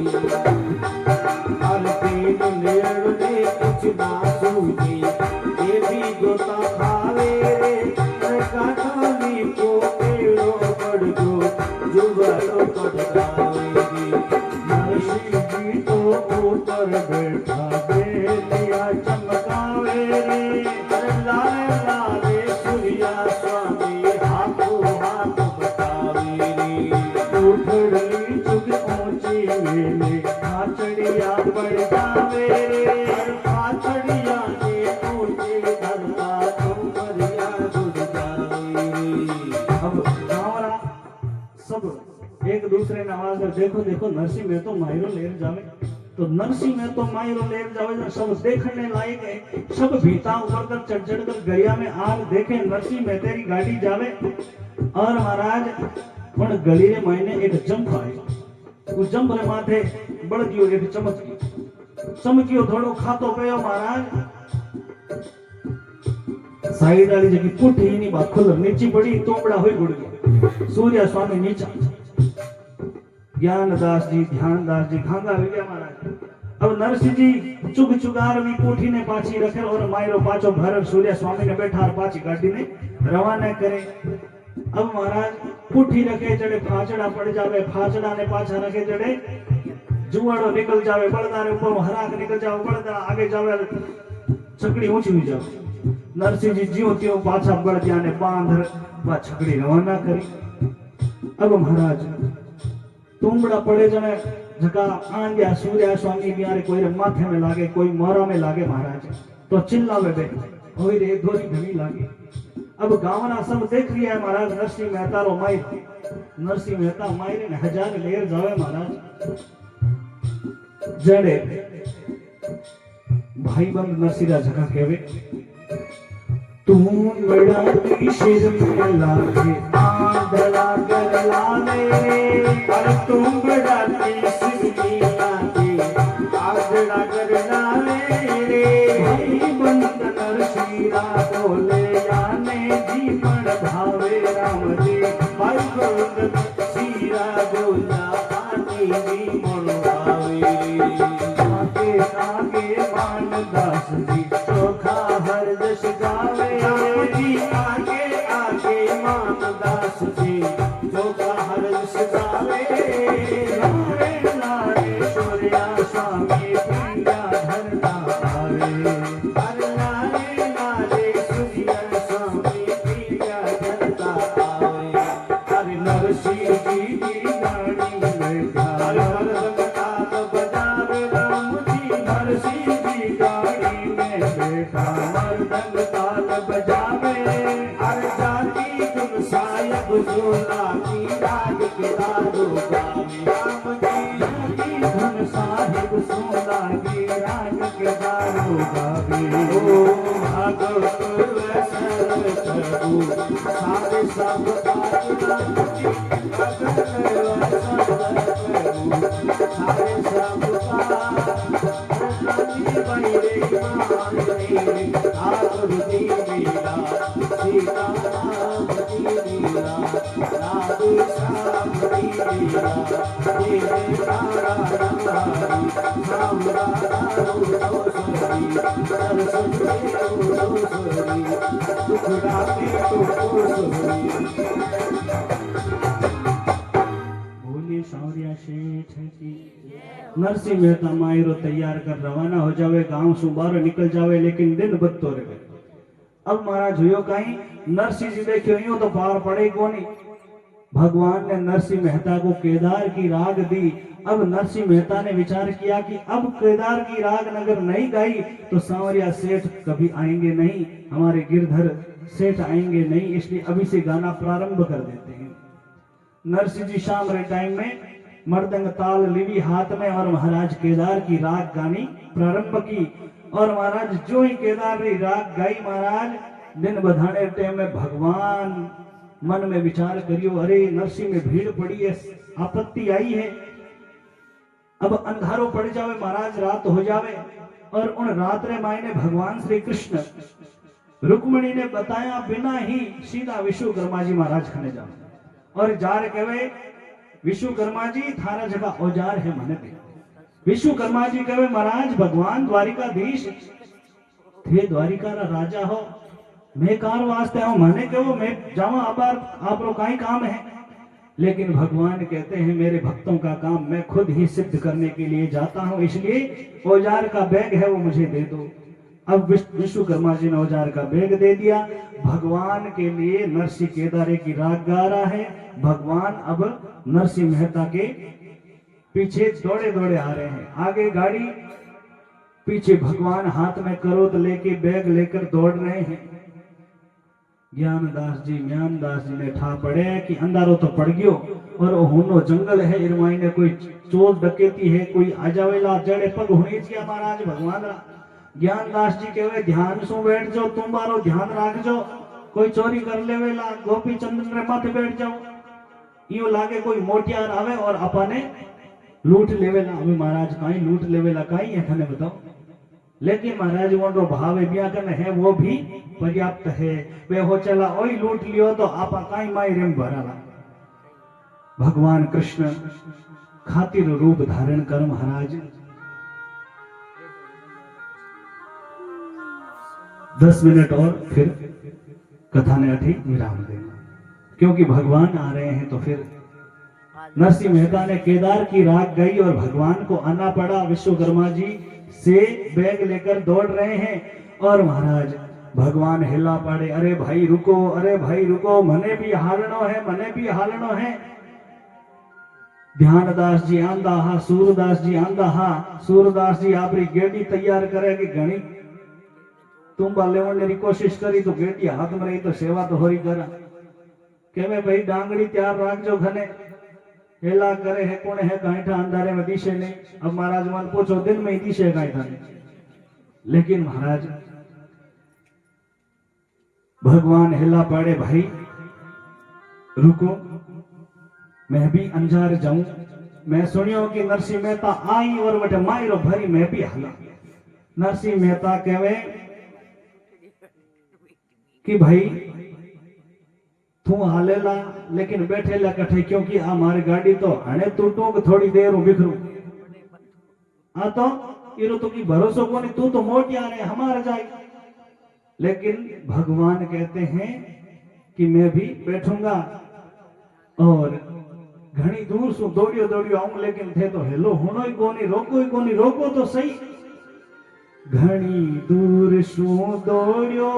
S2: हर दिन लेड़ ने कुछ ना सूझी देवी गोता खावे रे। काठाली को पेड़ो पड़ गो जुगलो पड़ावे रे।
S1: नरसिंह जी तो ऊपर बैठा बेलिया चमकावे रे।
S2: लाले लाले सूर्या स्वामी हाथों हाथ बतावे रे।
S1: उठड़ी चुग ऊंची मेले खाचड़िया बढ़ जावे रे।
S2: पाछड़िया ने ऊंचे धरता
S1: एक दूसरे ने आवाज कर देखो देखो नरसिंह में तो मायरो लेर जावे। तो नरसिंह में तो मायरो लेर जावे सब देखने लायक है। सब भीता ऊपर कर चढ़ चढ़ कर गरिया में आग देखे नरसिंह में तेरी गाड़ी जावे। और महाराज पण गली रे मायने एक जंप आयो। वो जंप रे माथे बड़ दियो एक चमकियो थोड़ो खातो पयो महाराज। साइड वाली जगह पुठी नहीं बात खुल नीची पड़ी तोबड़ा हुई गुड़ गया। सूर्य स्वामी नीचा ज्ञानदास जी ध्यानदास जी खांगा हो गया महाराज। अब नरसिंह जी चुग चुगार भी कोठी ने पाछी रखे और मायरो पाछो भर सूर्य स्वामी ने बैठा और पाछी गाड़ी ने रवाना करे। अब महाराज कोठी रखे जड़े फाचड़ा पड़ जावे फाचड़ा ने पाछा रखे जड़े जुआड़ो निकल जावे बड़दा रे ऊपर हराक निकल जावे बड़दा आगे जावे छकड़ी ऊंची हुई जावे। नरसिंह जी ज्यों त्यों पाछा बड़दिया ने बांध छकड़ी रवाना करी। अब महाराज तुमड़ा पड़े जने जका आंध्या सूर्या स्वामी बियारे कोई रे माथे में लागे कोई मोरा में लागे महाराज तो चिल्लावे बे ओई रे धोरी घणी लागे। अब गावना सब देख लिया है महाराज नरसिंह मेहता रो माई नरसिंह मेहता मायरे ने हजार लेर जावे महाराज। जड़े भाई बंद नरसिंह जगह कहवे तुम बड़ा शिर में लागे आंधला कर लावे।
S2: और तुम बड़ा शिर में लागे आंधला कर लावे रे।
S1: भाई बंद नरसिंह बोले जाने जीवन भावे राम जी।
S2: भाई बंद सीरा बोला पानी भी मन भावे रे।
S1: आगे आगे मान दास जी चोखा हर जस गावे।
S2: राम जी आगे आगे मान दास जी चोखा हर जस गावे।
S1: नारे नारे सूर्या स्वामी प्रिया धरता आवे।
S2: हर नारे नारे सूर्य स्वामी प्रिया धरता आवे।
S1: हरि नरसिंह जी की गाड़ी में
S2: हर हर रंगताल बजावे राम जी।
S1: नरसिंह जी गाड़ी में बैठा मर्दंग ताल बजावे।
S2: हर जाति तुम सायब जोला की राग के दारू गावे राम जी।
S1: धन साहिब सोना की राग के दारू गावे।
S2: ओ भागवत वैसर प्रभु सारे सब बात राम जी। भागवत वैसर प्रभु सारे सब बात बड़े मान रे आकृति लीला सीता राम की लीला राधे श्याम की लीला देव तारा नारी श्याम राधा दोसरी दर्शन देव दोसरी दुखड़ाते तो दोसरी।
S1: बोले शौर्या शेठ की। नरसिंह मेहता मायरो तैयार कर रवाना हो जावे गांव से बाहर निकल जावे लेकिन दिन बदतो रहे। अब महाराज हुयो कहीं नरसिंह जी देखियो यूं तो पार पड़े कोनी। भगवान ने नरसिंह मेहता को केदार की राग दी। अब नरसिंह मेहता ने विचार किया कि अब केदार की राग अगर नहीं गाई तो सांवरिया सेठ कभी आएंगे नहीं हमारे गिरधर सेठ आएंगे नहीं इसलिए अभी से गाना प्रारंभ कर देते हैं। नरसिंह जी शाम रे टाइम में मर्दंग ताल लिवी हाथ में और महाराज केदार की राग गानी प्रारंभ की। और महाराज जो ही केदार की राग गाई महाराज दिन बधाने टाइम में भगवान मन में विचार करियो अरे नरसिंह में भीड़ पड़ी है आपत्ति आई है। अब अंधारो पड़ जावे महाराज रात हो जावे और उन रात रे मायने भगवान श्री कृष्ण रुक्मणी ने बताया बिना ही सीधा विश्वकर्मा जी महाराज खने जाओ और जार कहे विश्वकर्मा जी थारा जगह औजार है मने दे। विश्वकर्मा जी कहे महाराज भगवान द्वारिकाधीश थे द्वारिका रा राजा हो मैं कार वास्ते हूं मने कहो मैं जावा अबार आप लोग का ही काम है। लेकिन भगवान कहते हैं मेरे भक्तों का काम मैं खुद ही सिद्ध करने के लिए जाता हूं इसलिए औजार का बैग है वो मुझे दे दो। अब विश्वकर्मा जी ने औजार का बैग दे दिया। भगवान के लिए नरसिंह केदारे की राग गा रहा है। भगवान अब नरसिंह मेहता के पीछे दौड़े दौड़े आ रहे हैं। आगे गाड़ी पीछे भगवान हाथ में करोत लेके बैग लेकर दौड़ रहे हैं। ज्ञानदास जी म्यानदास जी ने ठा पड़े कि अंधारो तो पड़ गयो और हुनो जंगल है इरमाई ने कोई चोर डकेती है कोई आ जावेला जड़े पग हुनी क्या महाराज भगवान रा ज्ञानदास जी कहवे ध्यान सु बैठ जाओ तुम मारो ध्यान राखजो कोई चोरी कर लेवेला गोपी चंद्र रे माथे बैठ जाओ यो लागे कोई मोटियार आवे और अपने लूट लेवेला अभी महाराज काई लूट लेवेला काई एखने बताओ लेकिन महाराज वो भाव व्याकरण है वो भी पर्याप्त है वे हो चला ओई लूट लियो तो आपा काई माई रेम भराला भगवान कृष्ण खातिर रूप धारण कर महाराज 10 मिनट और फिर कथा ने अठी विराम देना क्योंकि भगवान आ रहे हैं तो फिर नरसिंह मेहता ने केदार की राख गई और भगवान को आना पड़ा विश्वकर्मा जी से बैग लेकर दौड़ रहे हैं और महाराज भगवान हिला पड़े अरे भाई रुको मने भी हालनो है ध्यानदास जी आंदा हा सूरदास जी आपरी गेड़ी तैयार करे कि घणी तुम्बा लेवने री कोशिश करी तो गेड़ी हाथ में रही तो सेवा तो होरी करा के मैं भाई डांगड़ी तैयार रखजो घने हेला करे है कौन है गांठा अंधारे में दिशे नहीं अब महाराज मन पूछो दिन में ही दिशे गांठा नहीं लेकिन महाराज भगवान हिला पड़े भाई रुको मैं भी अंजार जाऊं मैं सुनियो कि नरसिंह मेहता आई और बटे मायरो भरी मैं भी हला नरसिंह मेहता कहवे कि भाई तू हालेला लेकिन बैठेला कठे क्योंकि हमारी गाड़ी तो हने टूटो थोड़ी देर बिखरू आ तो इरो तो की भरोसो कोनी तू तो मोटी आ रहे हमारा जाए लेकिन भगवान कहते हैं कि मैं भी बैठूंगा और घनी दूर सु दौड़ियो आऊं लेकिन थे तो हेलो होनो ही कोनी रोको तो सही घनी दूर सु दौड़ियो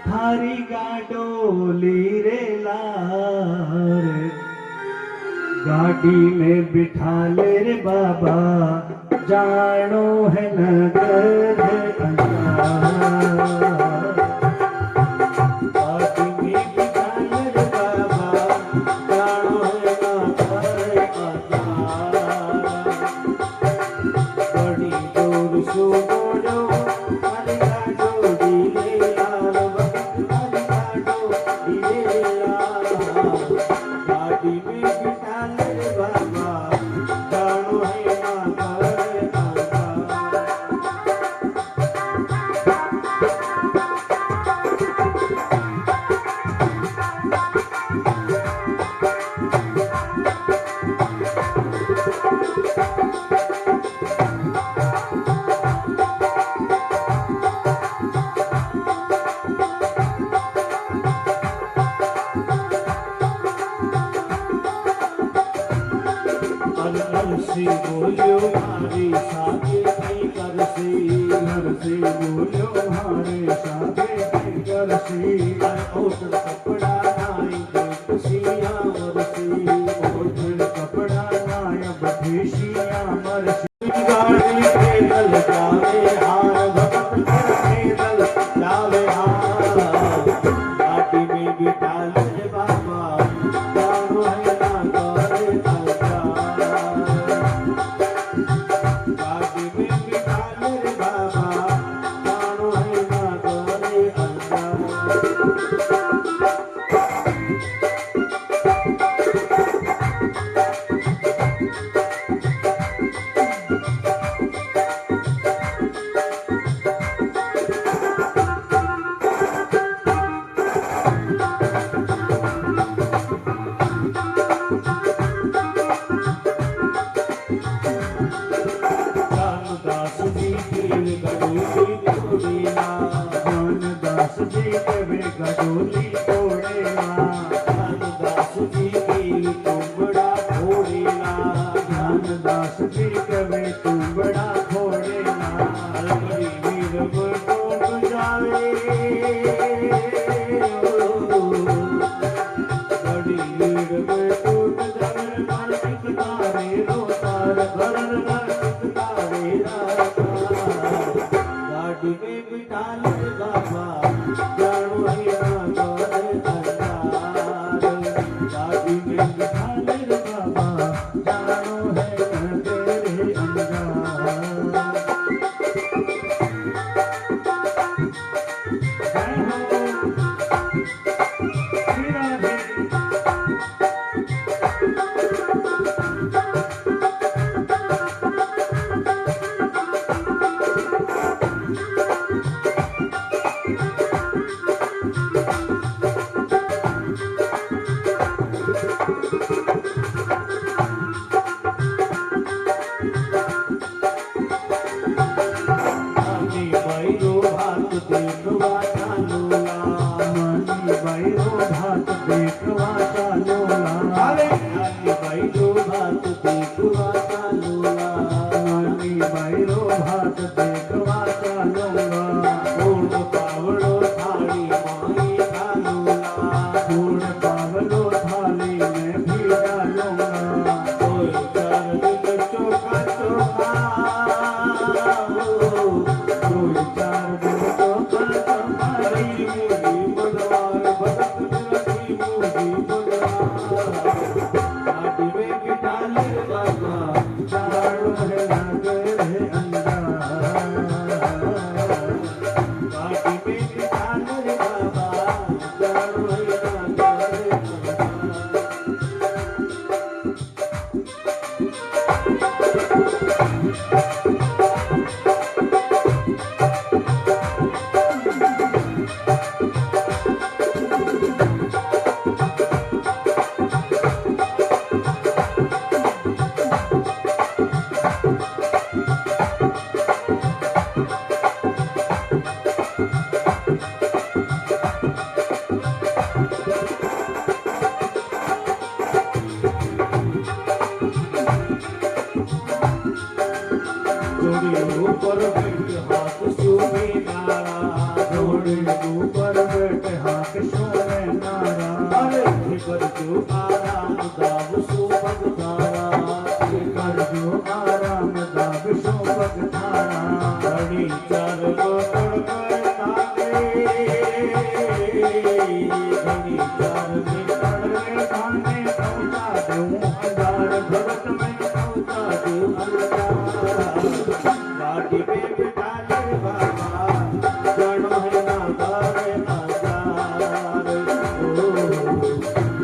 S1: थारी गाडोली रे लार गाड़ी में बिठा ले रे बाबा जानो है नगर गाड़ी में बिठा ले रे बाबा जानो है नगर बड़ी दूर सो बोलो थारी गाडोली रे नरसी बोलियो हमारे साथे कई करसी नरसी बोलियो हमारे साथे कई करसी ओढ़ कपड़ा नाई बठेसिया मरसी ओढ़ कपड़ा नाई बठेसिया मरसी गाड़ी पे दल जावे हार भगत के दल जावे हार गाड़ी में बिठा ले बाबा जानो है ना गडोली तोड़ेला दास जी की तुमड़ा फोड़ेला दास जी कवे तुमड़ा फोड़ेला बड़ी वीर टूट जावे बड़ी वीर टूट जावे मालिक तारे रोतार भरन मालिक तारे गाड़ी में बिठा ले बाबा जानो है
S2: जगत में नौता देव गाड़ी में बिठा ले बाबा जानो है ना गारे ना गारे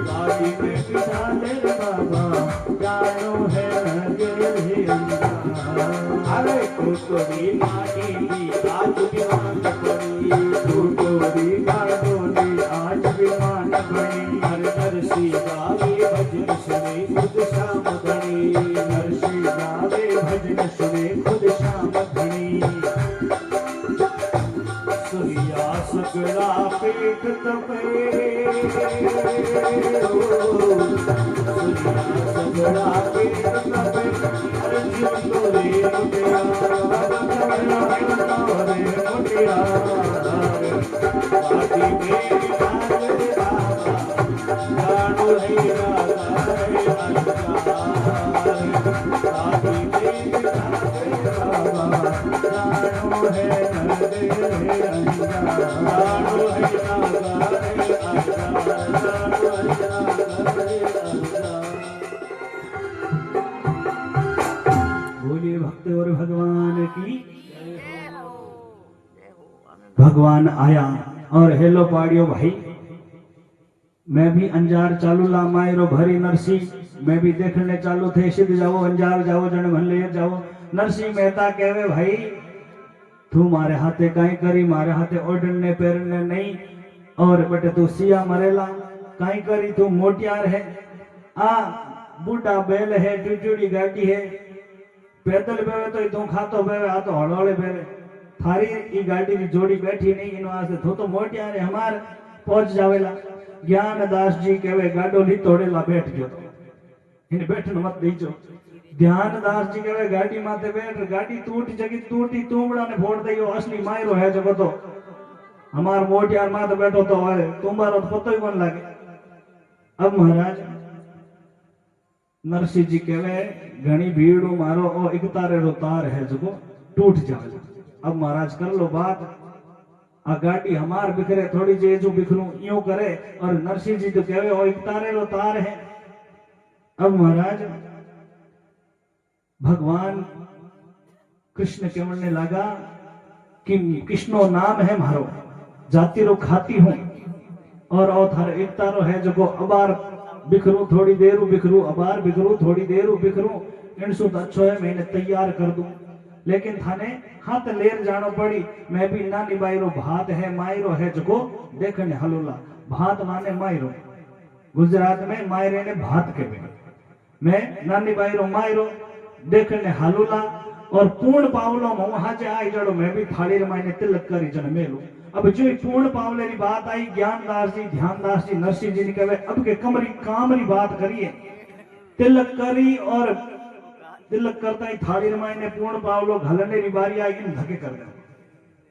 S2: गाड़ी में बिठा ले बाबा जानो है ना गेरे अरे टूटोरी माटी की आज भी मान पड़ी टूटोरी गाड़ोली आज भी मान पड़ी हर नरसी गावे भजन सुने खुद शाम घड़ी नरसी गावे भजन सुने खुद शाम घड़ी सूर्या सगड़ा पेट तपे सूर्या सगड़ा पेट तपे हर जीव रे मुटिया मुटिया बाकी में जानो है
S1: बोलिए भक्त और भगवान की। भगवान आया और हेलो पाड़ियो भाई, मैं भी अंजार चालू ला मायरो भरी नरसी, मैं भी देखने चालू थे सिद्ध जाओ अंजार जाओ जन भले जाओ। नरसिंह मेहता कहवे भाई तू मारे हाथे काई करी, मारे हाथे ओढ़ने पैरने नहीं, और बटे तू सिया मरेला काई करी, तू मोटियार है, आ बूढ़ा बैल है, टूटूड़ी गाड़ी है, पैदल बेवे तो तू खातो बेवे, आ तो हड़ोले बेवे, थारी ई गाड़ी की जोड़ी बैठी नहीं इन वास्ते थो तो मोटियार है हमार पहुंच जावेला। ज्ञानदास जी कहवे गाडो ली तोड़ेला बैठ गयो, इन बैठन मत दीजो। ध्यानदास जी कहवे गाड़ी माथे बैठ, गाड़ी टूट जगी टूटी तुमड़ा ने फोड़ दई, असली मायरो है जगो तो हमार मोटियार माथे बैठो तो अरे तुम्हारा तो पतो ही मन लागे। अब महाराज नरसिंह जी कहवे घणी भीड़ मारो ओ इकतारे रो तार है जगो टूट जावे। अब महाराज कर लो बात, आ गाड़ी हमार बिखरे थोड़ी जे जो बिखरू यूं करे, और नरसिंह जी तो कहवे ओ इकतारे रो तार है। अब महाराज भगवान कृष्ण कहने लगा कि कृष्णो नाम है मारो, जाति रो खाती हूं, और थार एक तारो है जो अबार बिखरू थोड़ी देरू बिखरू, अबार बिखरू थोड़ी देरू बिखरू, इनसु तो अच्छो है मैंने तैयार कर दूं, लेकिन थाने हाथ लेर जानो पड़ी। मैं भी नानी बाईरो भात है मायरो है जो देखने हलोला, भात माने मायरो, गुजरात में मायरे ने भात के मैं नानी बाईरो मायरो देखने हालूला, और पूर्ण पावलो वहां से आई जड़ो मैं भी थाली रे मायने तिलक करी जन मेलो। अब जो पूर्ण पावले की बात आई, ज्ञानदास जी ध्यानदास जी नरसिंह जी ने कहे अब के कमरी काम री बात करिए, तिलक करी और तिलक करता ही थाली रे मायने पूर्ण पावलो घलने री बारी आई इन धके कर दे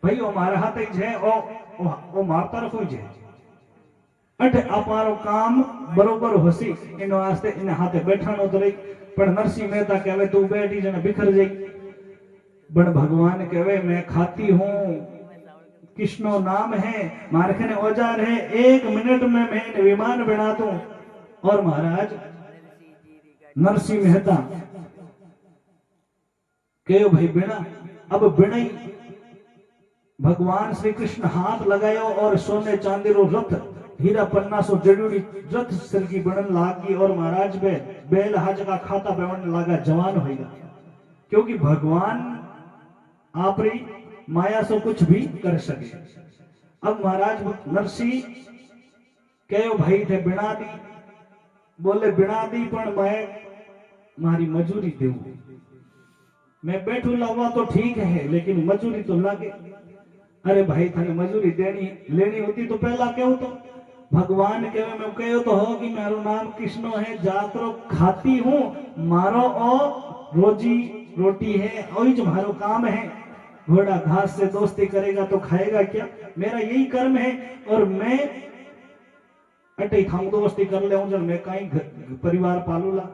S1: भाई ओ मारे हाथ ही छे ओ मार तरफ ही छे अट अपारो काम बरोबर होसी इन वास्ते इन हाथे बैठानो तो रही। पर नरसिंह मेहता कहवे तू बैठी जने बिखर जाई, बड़ भगवान कहवे मैं खाती हूं, कृष्णो नाम है, मारखने औजार है, 1 मिनट में मैं विमान बना दूं। और महाराज नरसिंह मेहता कहो भाई बिना, अब बिना ही भगवान श्री कृष्ण हाथ लगायो और सोने चांदी रो रथ हीरा पन्ना सो जड़ूड़ी रथ सिर की बनन लागी, और महाराज बैल हाज का खाता बनने लगा, जवान होगा, क्योंकि भगवान आपरी माया से कुछ भी कर सके। अब महाराज नरसिंह कहो भाई थे बिना दी, बोले बिना दी पर मैं मारी मजूरी देऊ, मैं बैठू लावा तो ठीक है लेकिन मजूरी तो लागे। अरे भाई थाने मजूरी लेनी होती तो पहला कहो तो, भगवान कहे मैं कहो तो हो कि मारो नाम कृष्ण है, जातरो खाती हूं, मारो ओ रोजी रोटी है, और जो मारो काम है, घोड़ा घास से दोस्ती करेगा तो खाएगा क्या, मेरा यही कर्म है, और मैं अटे खाऊ दोस्ती कर ले जब मैं कहीं परिवार पालूला,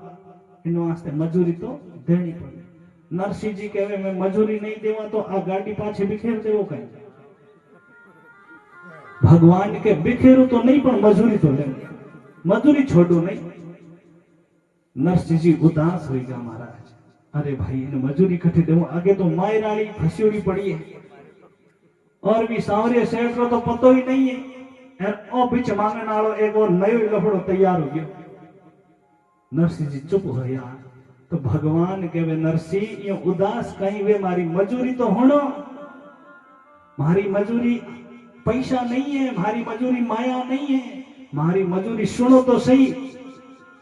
S1: इन वास्ते मजूरी तो देनी पड़े। नरसिंह जी कहे मैं मजूरी नहीं देवा तो आ गाड़ी पाछे बिखेर देवो कहीं, भगवान के बिखेरू तो नहीं पर मजूरी तो ले, मजूरी छोड़ू नहीं। नरसिंह जी उदास हो गया महाराज। अरे भाई इन मजूरी कठी देव आगे तो माई रानी फसियोड़ी पड़ी है और भी सांवरिया सेठ को तो पतो ही नहीं है और ओ बीच मांगने वालो एक और नयो लफड़ो तैयार हो गयो। नरसिंह जी चुप हो गया तो भगवान कहवे नरसिंह ये उदास कहीं वे मारी मजूरी तो होनो, मारी मजूरी पैसा नहीं है, मारी मजूरी माया नहीं है, मारी मजूरी सुनो तो सही।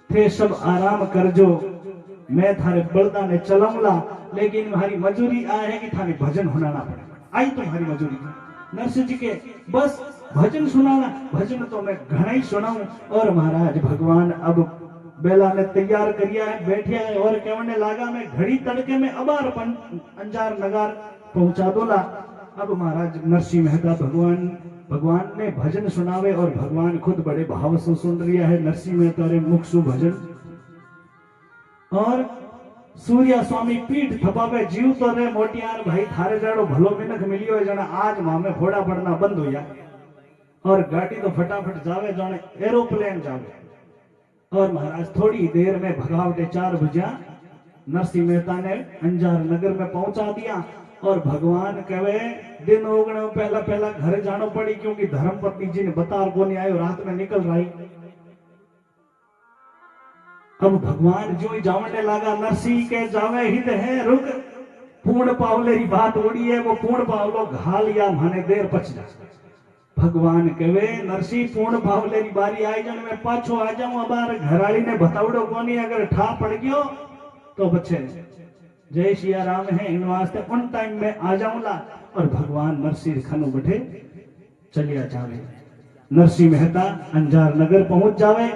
S1: थे सब आराम करजो मैं थारे बलदा ने चलाऊंगा, लेकिन हमारी मजूरी आ है कि थारे भजन सुनाना पड़ेगा। आई तुम्हारी मजूरी नरसिंह जी के बस भजन सुनाना, भजन तो मैं घना ही सुनाऊं। और महाराज भगवान अब बेला ने तैयार करिया है, बैठिया है और कहने लागा मैं घड़ी तड़के में अबार अंजार नगार पहुंचा दोला। अब महाराज नरसिंह मेहता भगवान ने भजन सुनावे और भगवान खुद बड़े भाव से सुन रिया है नरसिंह मेहता रे मुख सु भजन। और सूर्या स्वामी पीठ थपावे जीव तो रे मोटियार भाई थारे जाड़ो भलो मिनक मिलियो है जना आज मामे फोड़ा पड़ना बंद हो जाए और गाड़ी तो फटाफट जावे जाने एरोप्लेन जावे। और महाराज थोड़ी देर में भगावटे 4 बजा नरसिंह मेहता ने अंजार नगर में पहुंचा दिया। और भगवान कहे दिन उगने पहला पहला घर जानो पड़ी क्योंकि धर्मपत्नी जी ने बता को नहीं आयो, रात में निकल रही। अब भगवान जो ही जावने लगा नरसिंह के जावे हित है रुक पूर्ण पावले की बात ओड़ी है, वो पूर्ण पावलो घाल या माने देर पच जा। भगवान कहे नरसिंह पूर्ण पावले की बारी आई जाने मैं पाछो आ जाऊं, अबार घराली ने बतावड़ो कोनी अगर ठा पड़ गयो तो बचे जय सिया राम है इन वास्ते उन टाइम में आ जाऊंगा। और भगवान नरसिंह खनु बैठे चलिया जावे। नरसिंह मेहता अंजार नगर पहुंच जावे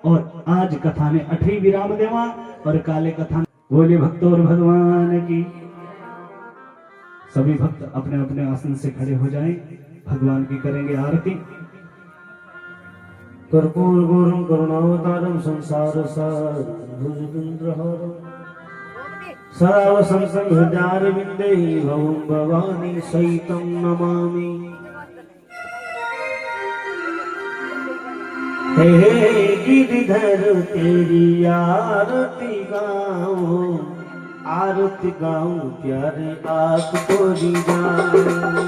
S1: और आज कथा ने 8वीं विराम देवा और काले कथा बोले भक्तों और भगवान की। सभी भक्त अपने अपने आसन से खड़े हो जाएं, भगवान की करेंगे आरती।
S2: कर्पूर गौरम करुणावतारम संसार सार सदा वसंतं हृदयारविन्दे भवं भवानी सहितं नमामि। हे गिरिधर तेरी आरती गाऊं प्यारे आपको दी जाऊं।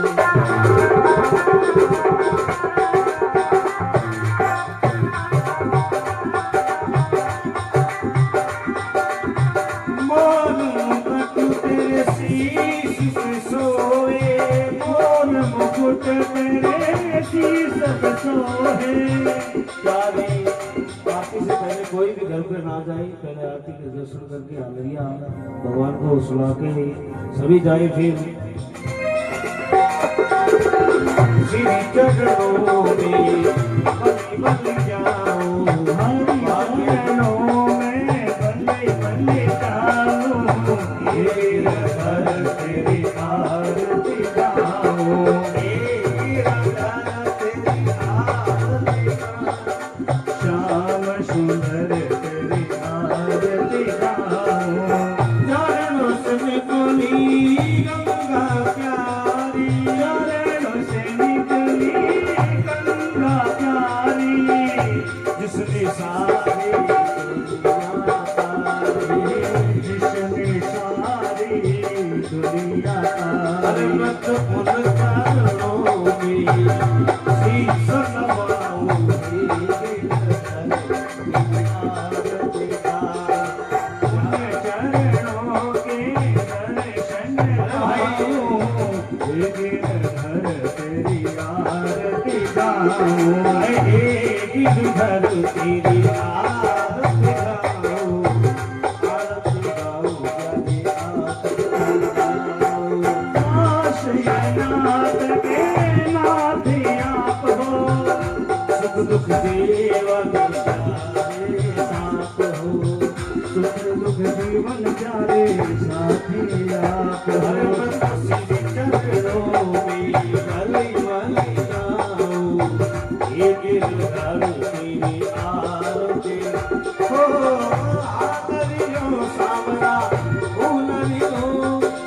S2: कोई भी घर पे ना जाए, पहले आरती के दर्शन करके हालेलुया भगवान को सुला के सभी जाए। फिर श्री चरणों में बलि जाऊं, हरि चरणों में बलि जाऊं, तेरी आरती गाऊं, सुंदर तेरी आरती गाऊं। चरणों से निकली गंगा प्यारी, चरणों से निकली गंगा प्यारी, जिसने सारी दुनिया तारी, जिसने सारी दुनिया तारी। मत उन चरणों में शीश नवाऊं, गिरधर तेरी आरती गाऊं, आरती गाऊं प्यारे आपको। नाथ के नाथ आप हो, सुख दुख जीवन प्यारे साथ हो, सुख दुख जीवन प्यारे साथी आप हो। चरणों में बलि जाऊं, गिरधर तेरी आरती हो। आदरियो सावरा फूलरियो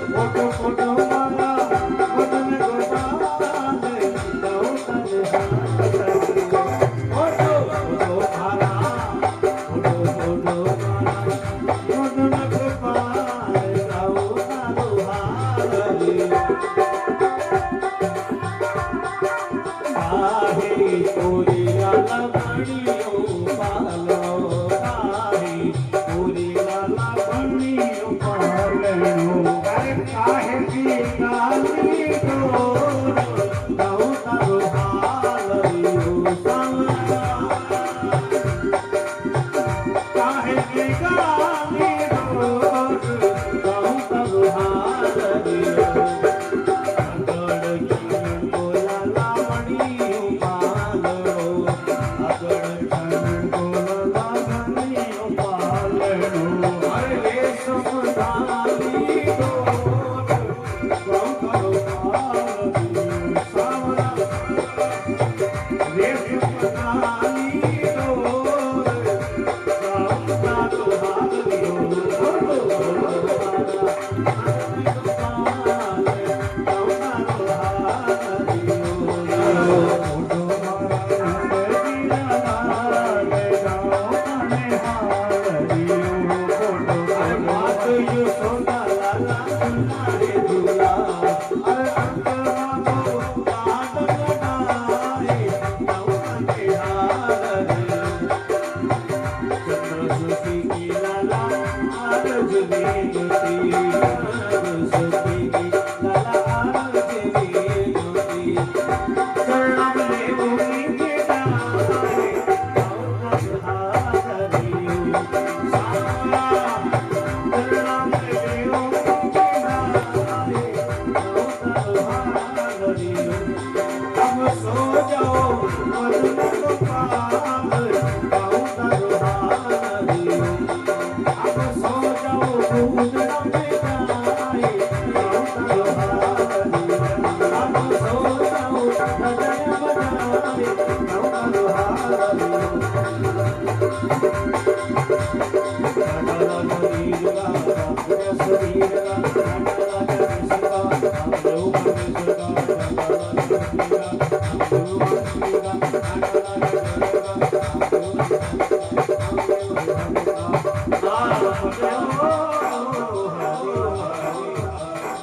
S2: फोटो फोटो माला बदन गोपाल फोटो फोटो माला फोटो फोटो माला आज भी तेरी याद सताए